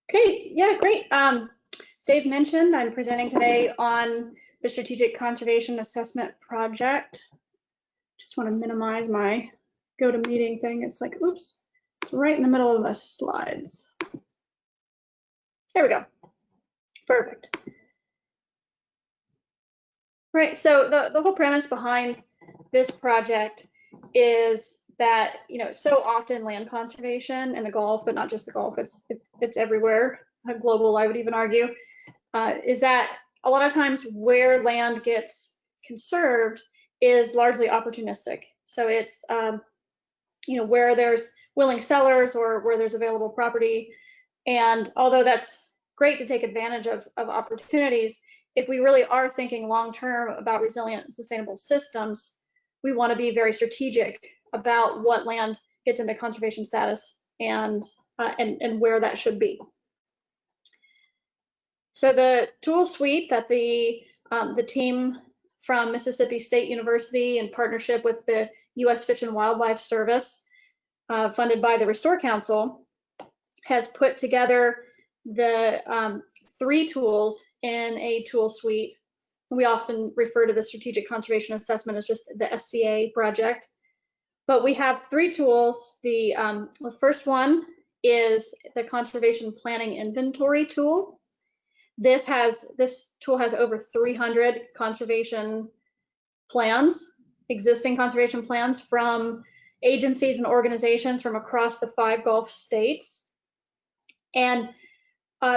Okay, yeah, great. As Dave mentioned, I'm presenting today on the Strategic Conservation Assessment Project. Just want to minimize my GoToMeeting thing. It's like, oops, it's right in the middle of the slides. There we go. Perfect. Right, so the whole premise behind this project is that, you know, so often land conservation in the Gulf, but not just the Gulf, it's everywhere, global, I would even argue, is that a lot of times where land gets conserved is largely opportunistic. So it's, you know, where there's willing sellers or where there's available property. And although that's great to take advantage of opportunities, if we really are thinking long-term about resilient and sustainable systems, we want to be very strategic about what land gets into conservation status and where that should be. So the tool suite that the team from Mississippi State University in partnership with the U.S. Fish and Wildlife Service, funded by the Restore Council, has put together the 3 tools in a tool suite. We often refer to the Strategic Conservation Assessment as just the SCA project. But we have 3 tools. The first one is the Conservation Planning Inventory tool. This tool has over 300 conservation plans, existing conservation plans from agencies and organizations from across the 5 Gulf states. And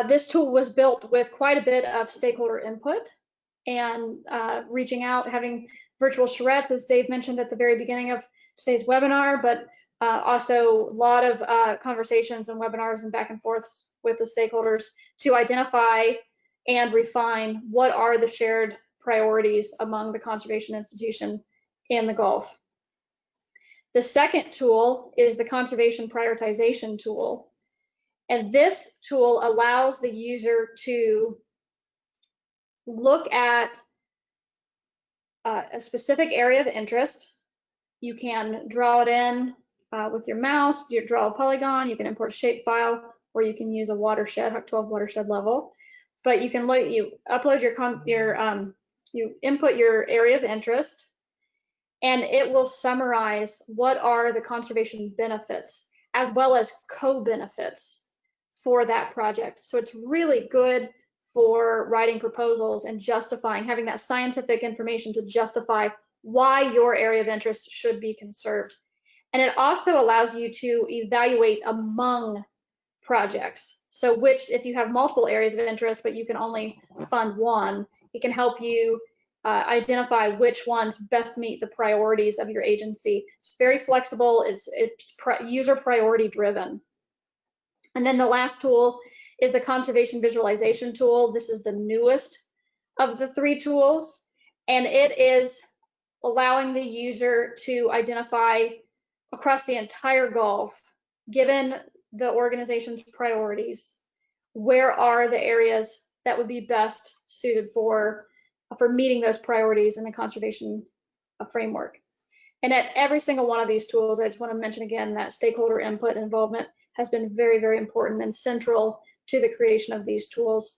this tool was built with quite a bit of stakeholder input and reaching out, having virtual charrettes, as Dave mentioned at the very beginning of today's webinar, but also a lot of conversations and webinars and back and forths with the stakeholders to identify and refine what are the shared priorities among the conservation institution in the Gulf. The second tool is the Conservation Prioritization tool. And this tool allows the user to look at a specific area of interest. You can draw it in with your mouse, you draw a polygon, you can import a shapefile, or you can use a watershed, HUC12 watershed level. But you can you upload you input your area of interest, and it will summarize what are the conservation benefits as well as co-benefits for that project. So it's really good for writing proposals and justifying, having that scientific information to justify why your area of interest should be conserved. And it also allows you to evaluate among projects. So if you have multiple areas of interest, but you can only fund one, it can help you identify which ones best meet the priorities of your agency. It's very flexible. It's user priority driven. And then the last tool is the conservation visualization tool. This is the newest of the 3 tools, and it is allowing the user to identify across the entire Gulf, given the organization's priorities, where are the areas that would be best suited for meeting those priorities in the conservation framework. And at every single one of these tools, I just want to mention again that stakeholder input and involvement has been very, very important and central to the creation of these tools.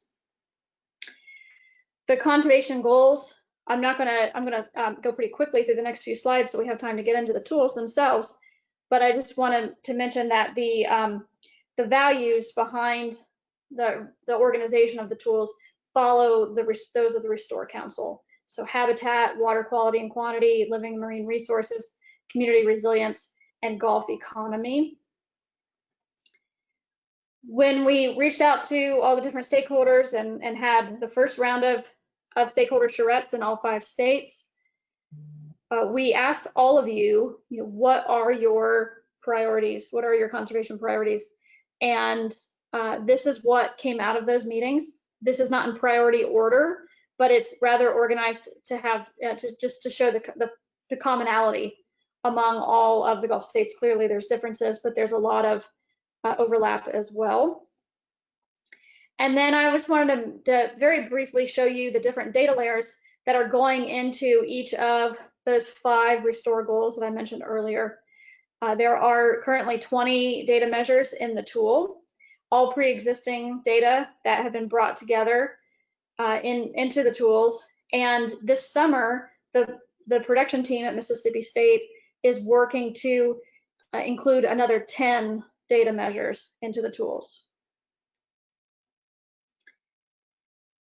The conservation goals, I'm gonna go pretty quickly through the next few slides so we have time to get into the tools themselves. But I just wanted to mention that the values behind the organization of the tools follow those of the Restore Council. So habitat, water quality and quantity, living marine resources, community resilience, and Gulf economy. When we reached out to all the different stakeholders and had the first round of stakeholder charrettes in all 5 states, we asked all of you, what are your priorities? What are your conservation priorities? And this is what came out of those meetings. This is not in priority order, but it's rather organized to have just to show the commonality among all of the Gulf states. Clearly there's differences, but there's a lot of overlap as well. And then I just wanted to very briefly show you the different data layers that are going into each of those 5 restore goals that I mentioned earlier. There are currently 20 data measures in the tool, all pre-existing data that have been brought together into the tools. And this summer, the production team at Mississippi State is working to include another 10 data measures into the tools.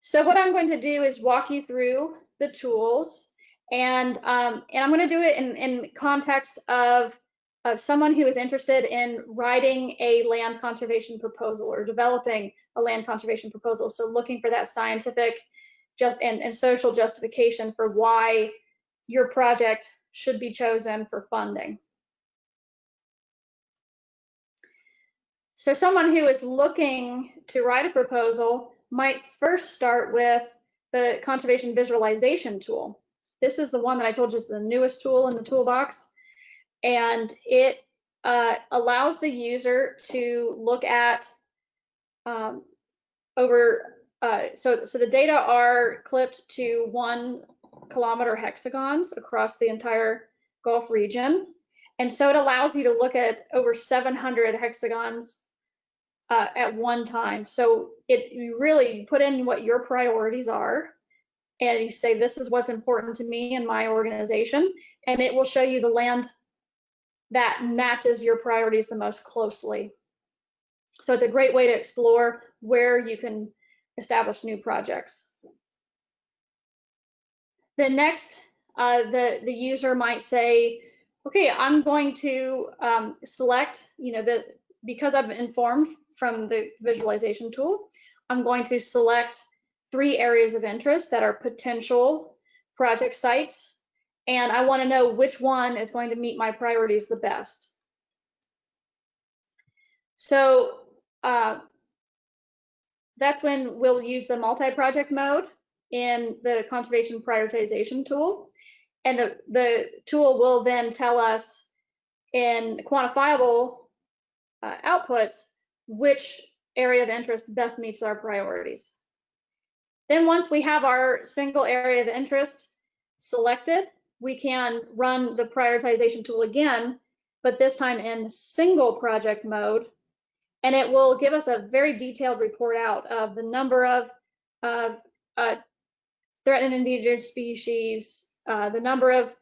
So what I'm going to do is walk you through the tools, and I'm going to do it in context of someone who is interested in writing a land conservation proposal or developing a land conservation proposal. So looking for that scientific and social justification for why your project should be chosen for funding. So someone who is looking to write a proposal might first start with the conservation visualization tool. This is the one that I told you is the newest tool in the toolbox, and it allows the user to look at so the data are clipped to 1 kilometer hexagons across the entire Gulf region, and so it allows you to look at over 700 hexagons at one time. So you really put in what your priorities are, and you say, this is what's important to me and my organization, and it will show you the land that matches your priorities the most closely. So it's a great way to explore where you can establish new projects. The next, the user might say, okay, I'm going to select, because I've been informed from the visualization tool, I'm going to select 3 areas of interest that are potential project sites, and I want to know which one is going to meet my priorities the best. So that's when we'll use the multi-project mode in the conservation prioritization tool, and the tool will then tell us in quantifiable outputs which area of interest best meets our priorities. Then once we have our single area of interest selected, we can run the prioritization tool again, but this time in single project mode, and it will give us a very detailed report out of the number of threatened endangered species, the number of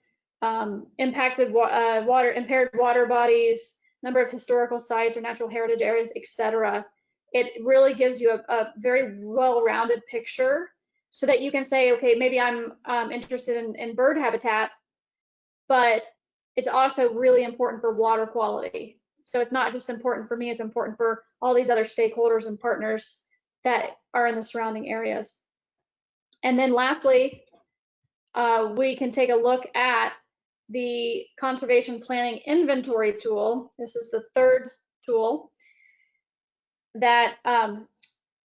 impaired water bodies, number of historical sites or natural heritage areas, etc. It really gives you a very well-rounded picture so that you can say, okay, maybe I'm interested in bird habitat, but it's also really important for water quality. So it's not just important for me, it's important for all these other stakeholders and partners that are in the surrounding areas. And then lastly, we can take a look at the conservation planning inventory tool. This is the third tool that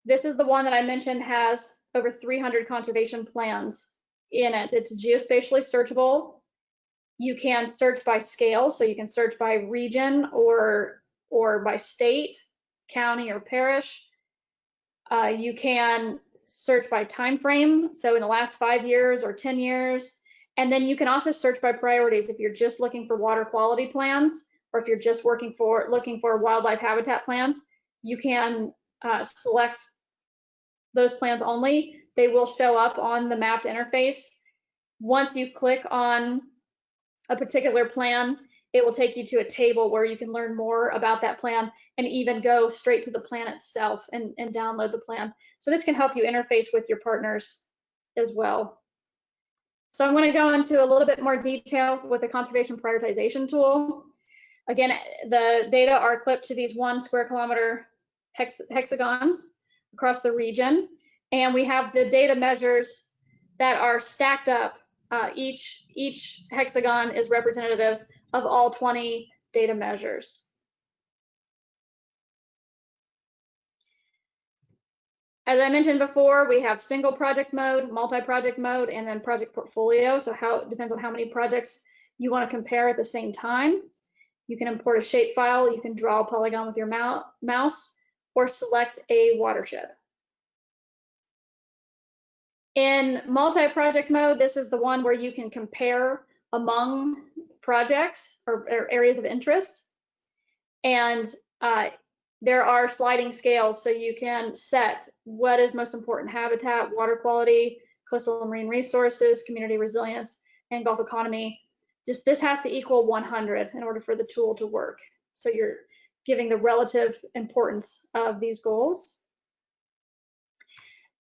this is the one that I mentioned has over 300 conservation plans in it. It's geospatially searchable. You can search by scale, so you can search by region or by state, county, or parish. You can search by time frame, so in the last 5 years or 10 years. And then you can also search by priorities if you're just looking for water quality plans, or if you're just looking for wildlife habitat plans. You can select those plans only. They will show up on the mapped interface. Once you click on a particular plan, it will take you to a table where you can learn more about that plan and even go straight to the plan itself and download the plan. So this can help you interface with your partners as well. So I'm going to go into a little bit more detail with the conservation prioritization tool. Again, the data are clipped to these 1 square kilometer hexagons across the region. And we have the data measures that are stacked up. Each hexagon is representative of all 20 data measures. As I mentioned before, we have single project mode, multi-project mode, and then project portfolio. So it depends on how many projects you want to compare at the same time. You can import a shapefile, you can draw a polygon with your mouse, or select a watershed. In multi-project mode, this is the one where you can compare among projects or areas of interest. And there are sliding scales, so you can set what is most important: habitat, water quality, coastal and marine resources, community resilience, and Gulf economy. Just this has to equal 100 in order for the tool to work. So you're giving the relative importance of these goals.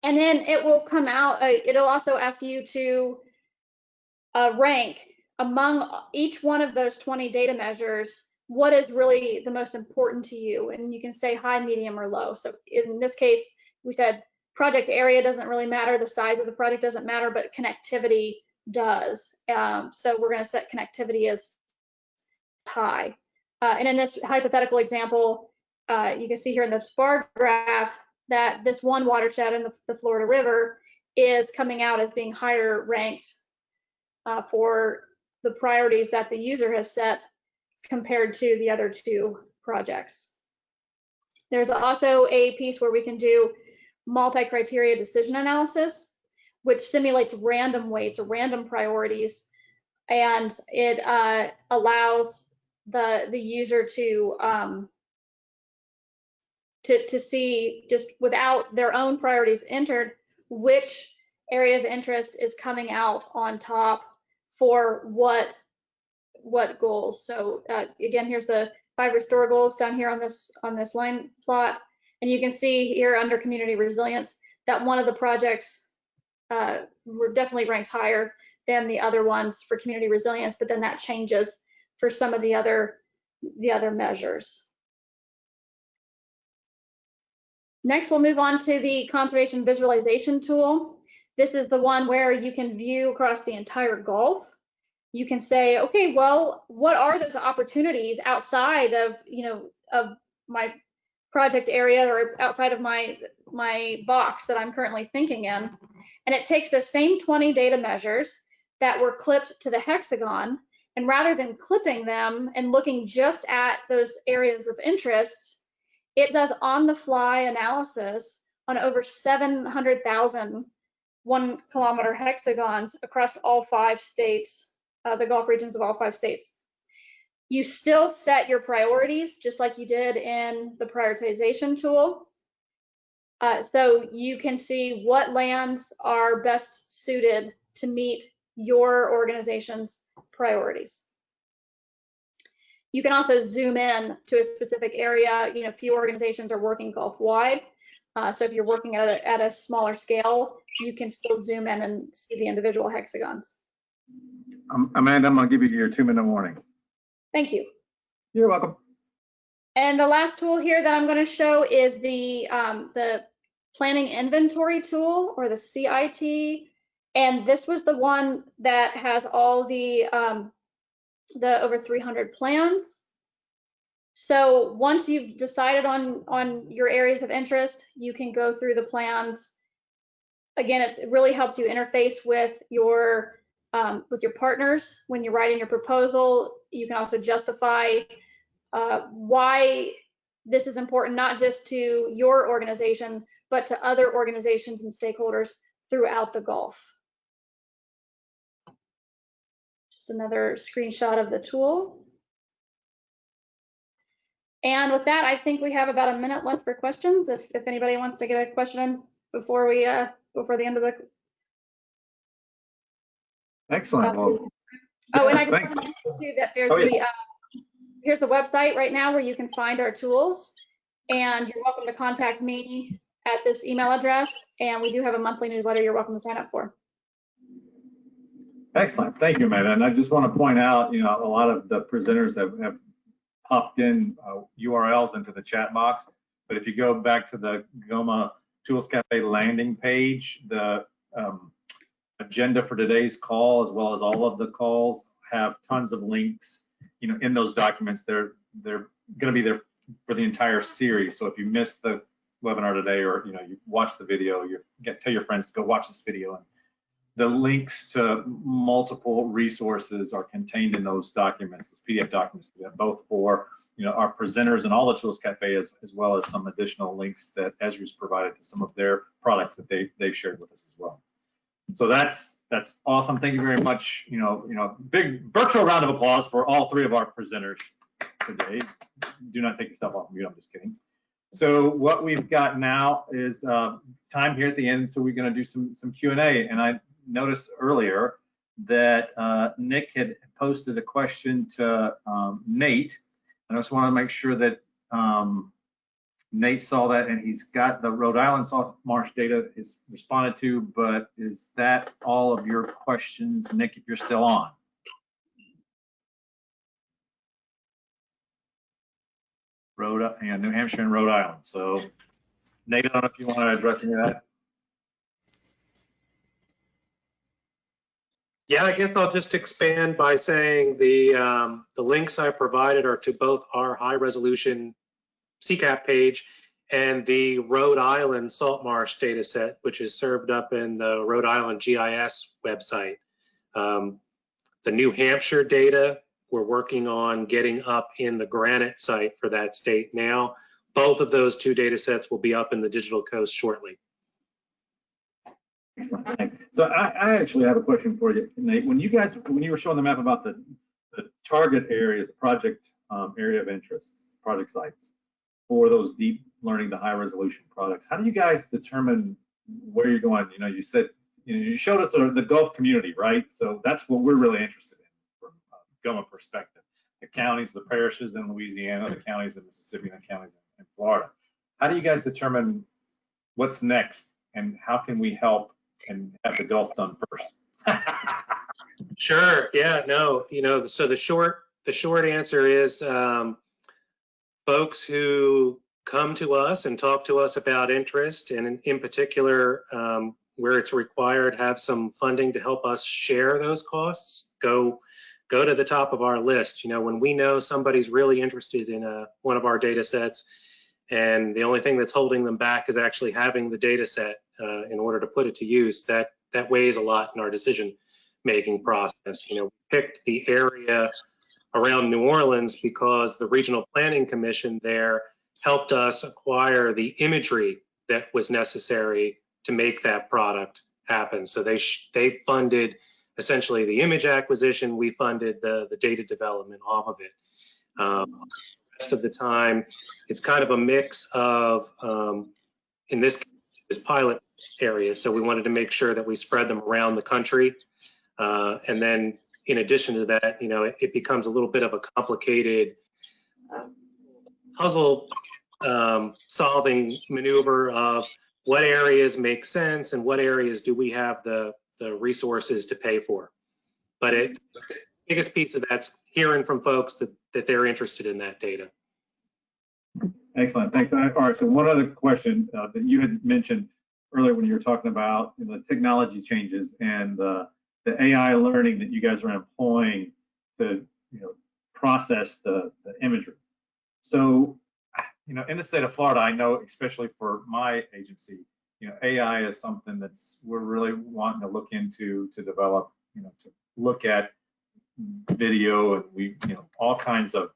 And then it will come out, it'll also ask you to rank among each one of those 20 data measures, what is really the most important to you? And you can say high, medium, or low. So in this case, we said project area doesn't really matter, the size of the project doesn't matter, but connectivity does. So we're going to set connectivity as high. And in this hypothetical example, you can see here in this bar graph that this one watershed in the Florida River is coming out as being higher ranked for the priorities that the user has set compared to the other 2 projects. There's also a piece where we can do multi-criteria decision analysis, which simulates random weights or random priorities, and it allows the user to see, just without their own priorities entered, which area of interest is coming out on top for what goals. So again, here's the 5 restore goals down here on this line plot, and you can see here under community resilience that one of the projects definitely ranks higher than the other ones for community resilience, but then that changes for some of the other measures. Next, we'll move on to the conservation visualization tool. This is the one where you can view across the entire Gulf. You can say, okay, well, what are those opportunities outside of, of my project area or outside of my box that I'm currently thinking in? And it takes the same 20 data measures that were clipped to the hexagon, and rather than clipping them and looking just at those areas of interest, it does on-the-fly analysis on over 700,000 1-kilometer hexagons across all 5 states, the Gulf regions of all 5 states. You still set your priorities just like you did in the prioritization tool. So you can see what lands are best suited to meet your organization's priorities. You can also zoom in to a specific area. Few organizations are working Gulf-wide. So if you're working at a smaller scale, you can still zoom in and see the individual hexagons. Amanda, I'm going to give you your 2-minute warning. Thank you. You're welcome. And the last tool here that I'm going to show is the planning inventory tool, or the CIT. And this was the one that has all the over 300 plans. So once you've decided on your areas of interest, you can go through the plans. Again, it really helps you interface with your partners when you're writing your proposal. You can also justify why this is important, not just to your organization, but to other organizations and stakeholders throughout the Gulf. Just another screenshot of the tool. And with that, I think we have about a minute left for questions. If anybody wants to get a question in before the end of the. Excellent. Well, oh, and I thanks. just want to tell you that there's here's the website right now where you can find our tools, and you're welcome to contact me at this email address. And we do have a monthly newsletter you're welcome to sign up for. Excellent. Thank you, Amanda. And I just want to point out, a lot of the presenters have popped in URLs into the chat box. But if you go back to the GOMA Tools Cafe landing page, the agenda for today's call, as well as all of the calls, have tons of links. In those documents, they're going to be there for the entire series. So if you missed the webinar today, or you watch the video, tell your friends to go watch this video. And the links to multiple resources are contained in those documents, those PDF documents, both for our presenters and all the Tools Cafe, as well as some additional links that Esri's provided to some of their products that they've shared with us as well. So that's awesome. Thank you very much. Big virtual round of applause for all three of our presenters today. Do not take yourself off mute. I'm just kidding. So what we've got now is time here at the end. So we're going to do some Q&A. And I noticed earlier that Nick had posted a question to Nate. I just want to make sure that Nate saw that, and he's got the Rhode Island salt marsh data is responded to, but is that all of your questions, Nick, if you're still on? New Hampshire and Rhode Island. So Nate, I don't know if you want to address any of that. Yeah, I guess I'll just expand by saying the links I provided are to both our high resolution CCAP page and the Rhode Island salt marsh data set, which is served up in the Rhode Island GIS website. The New Hampshire data, we're working on getting up in the Granite site for that state now. Both of those two data sets will be up in the Digital Coast shortly. So I actually have a question for you, Nate. When you were showing the map about the target areas, project area of interest, project sites for those deep learning to high resolution products, how do you guys determine where you're going? You said, you showed us the Gulf community, right? So that's what we're really interested in from a GOMA perspective. The counties, the parishes in Louisiana, the counties in Mississippi, and the counties in Florida. How do you guys determine what's next, and how can we help and have the Gulf done first? Sure. Yeah. No. So the short answer is folks who come to us and talk to us about interest, and in particular, where it's required, have some funding to help us share those costs, go to the top of our list. When we know somebody's really interested in one of our data sets, and the only thing that's holding them back is actually having the data set in order to put it to use, that weighs a lot in our decision-making process. We picked the area around New Orleans because the Regional Planning Commission there helped us acquire the imagery that was necessary to make that product happen. So they funded essentially the image acquisition. We funded the data development off of it. The rest of the time, it's kind of a mix of, in this case, pilot areas. So we wanted to make sure that we spread them around the country. And then in addition to that, it becomes a little bit of a complicated puzzle solving maneuver of what areas make sense and what areas do we have the resources to pay for. But biggest piece of that's hearing from folks that they're interested in that data. Excellent, thanks. All right, so one other question that you had mentioned earlier when you were talking about the technology changes and the AI learning that you guys are employing to process the imagery. So, in the state of Florida, I know, especially for my agency, AI is something we're really wanting to look into to develop, to look at video and all kinds of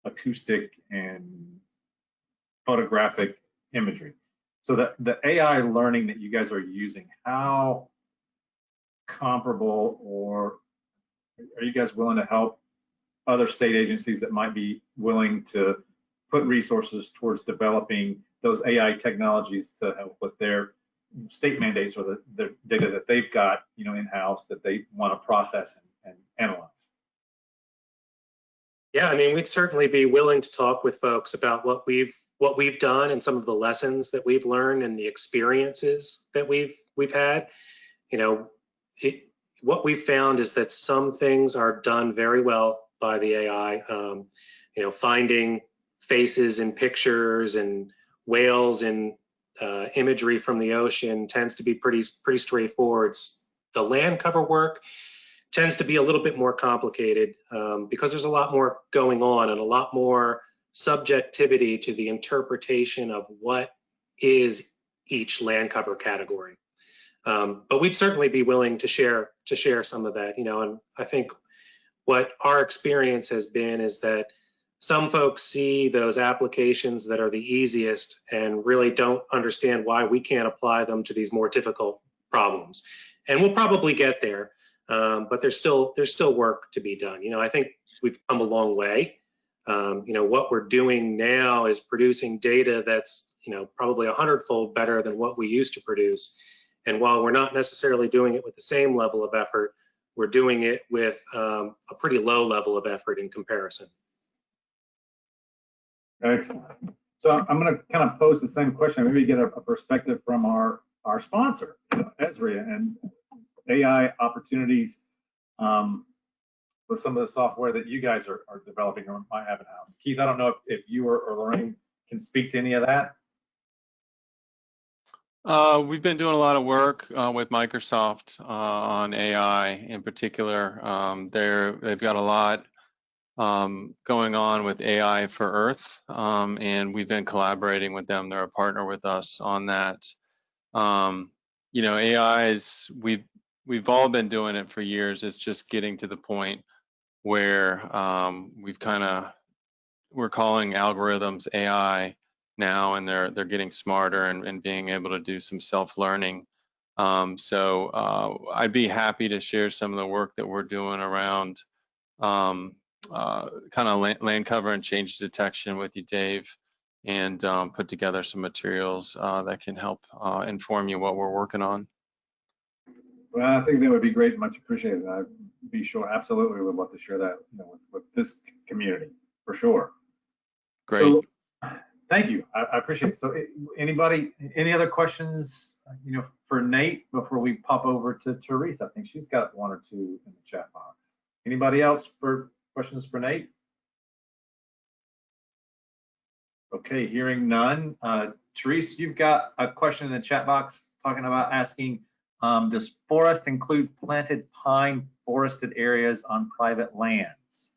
acoustic and photographic imagery. So the AI learning that you guys are using, how comparable, or are you guys willing to help other state agencies that might be willing to put resources towards developing those AI technologies to help with their state mandates or the data that they've got, in-house that they want to process and analyze? Yeah, I mean, we'd certainly be willing to talk with folks about what we've done and some of the lessons that we've learned and the experiences that we've had. What we've found is that some things are done very well by the AI. Finding faces in pictures and whales in imagery from the ocean tends to be pretty straightforward. The land cover work tends to be a little bit more complicated because there's a lot more going on and a lot more subjectivity to the interpretation of what is each land cover category. But we'd certainly be willing to share some of that, and I think what our experience has been is that some folks see those applications that are the easiest and really don't understand why we can't apply them to these more difficult problems. And we'll probably get there, but there's still work to be done. I think we've come a long way. What we're doing now is producing data that's probably 100-fold better than what we used to produce. And while we're not necessarily doing it with the same level of effort, we're doing it with a pretty low level of effort in comparison. Excellent. So I'm going to kind of pose the same question, maybe get a perspective from our sponsor, Esri, and AI opportunities with some of the software that you guys are developing or might have in-house. Keith, I don't know if you or Lorraine can speak to any of that. We've been doing a lot of work with Microsoft on AI in particular. They've got a lot going on with AI for Earth, and we've been collaborating with them. They're a partner with us on that. AI is, we've all been doing it for years. It's just getting to the point where we're calling algorithms AI now, and they're getting smarter and being able to do some self-learning. So I'd be happy to share some of the work that we're doing around kind of land cover and change detection with you, Dave, and put together some materials that can help inform you what we're working on. Well, I think that would be great, much appreciated. I'd be sure, absolutely would love to share that with this community, for sure. Great. So, thank you, I appreciate it. So anybody, any other questions, for Nate before we pop over to Therese? I think she's got one or two in the chat box. Anybody else for questions for Nate? Okay, hearing none. Therese, you've got a question in the chat box talking about asking, does forest include planted pine forested areas on private lands?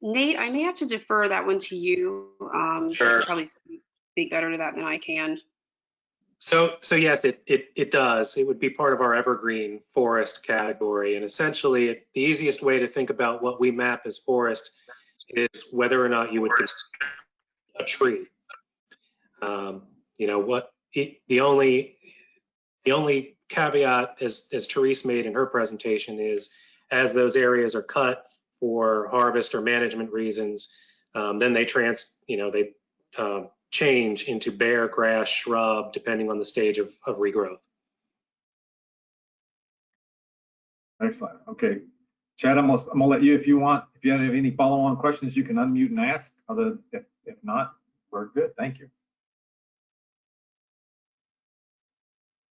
Nate, I may have to defer that one to you. Sure. You can probably speak better to that than I can. So yes, it does. It would be part of our evergreen forest category. And essentially, the easiest way to think about what we map as forest is whether or not you would consider a tree. The only caveat, as Therese made in her presentation, is as those areas are cut for harvest or management reasons, then they change into bare grass, shrub, depending on the stage of regrowth. Excellent. Okay, Chad, I'm gonna let you, if you have any follow-on questions, you can unmute and ask. If not, we're good. Thank you.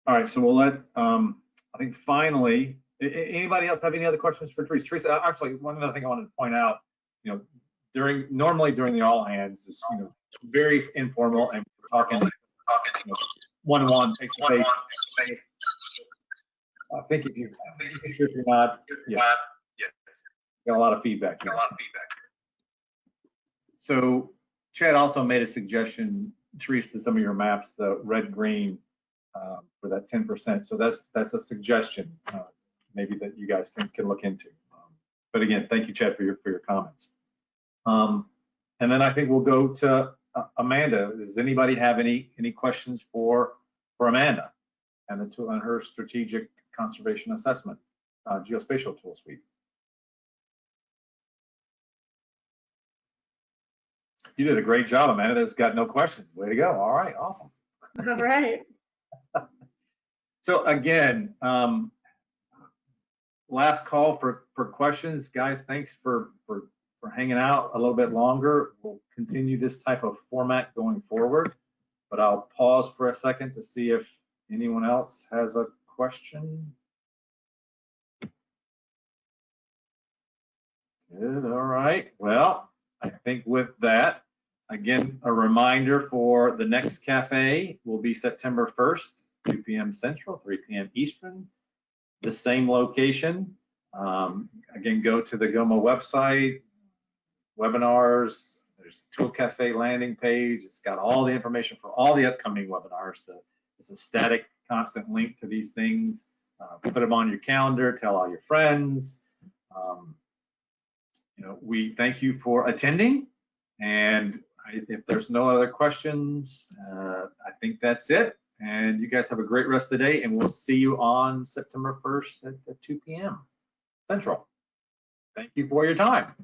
All right, so we'll let, I think finally, anybody else have any other questions for Teresa? Teresa, actually, one other thing I wanted to point out, you know, normally during the all hands is, you know, very informal, and we're talking you know, one-on-one, face-to-face. I think if you're not, yeah, got a lot of feedback. So Chad also made a suggestion, Teresa, some of your maps, the red-green, for that 10%. So that's a suggestion, maybe that you guys can look into. But again, thank you, Chad, for your comments. And then I think we'll go to Amanda. Does anybody have any questions for Amanda and on her strategic conservation assessment geospatial tool suite? You did a great job, Amanda. There's got no questions. Way to go. All right, awesome. All right. So again, last call for questions, guys. Thanks for hanging out a little bit longer. We'll continue this type of format going forward, but I'll pause for a second to see if anyone else has a question. Good. All right. Well, I think with that, again, a reminder for the next cafe will be September 1st, 2 p.m. Central, 3 p.m. Eastern, the same location. Again, go to the GOMA website, webinars, there's a Tool Cafe landing page. It's got all the information for all the upcoming webinars. It's a static, constant link to these things. Put them on your calendar, tell all your friends. You know, we thank you for attending, and if there's no other questions, I think that's it. And you guys have a great rest of the day, and we'll see you on September 1st at 2 p.m. Central. Thank you for your time.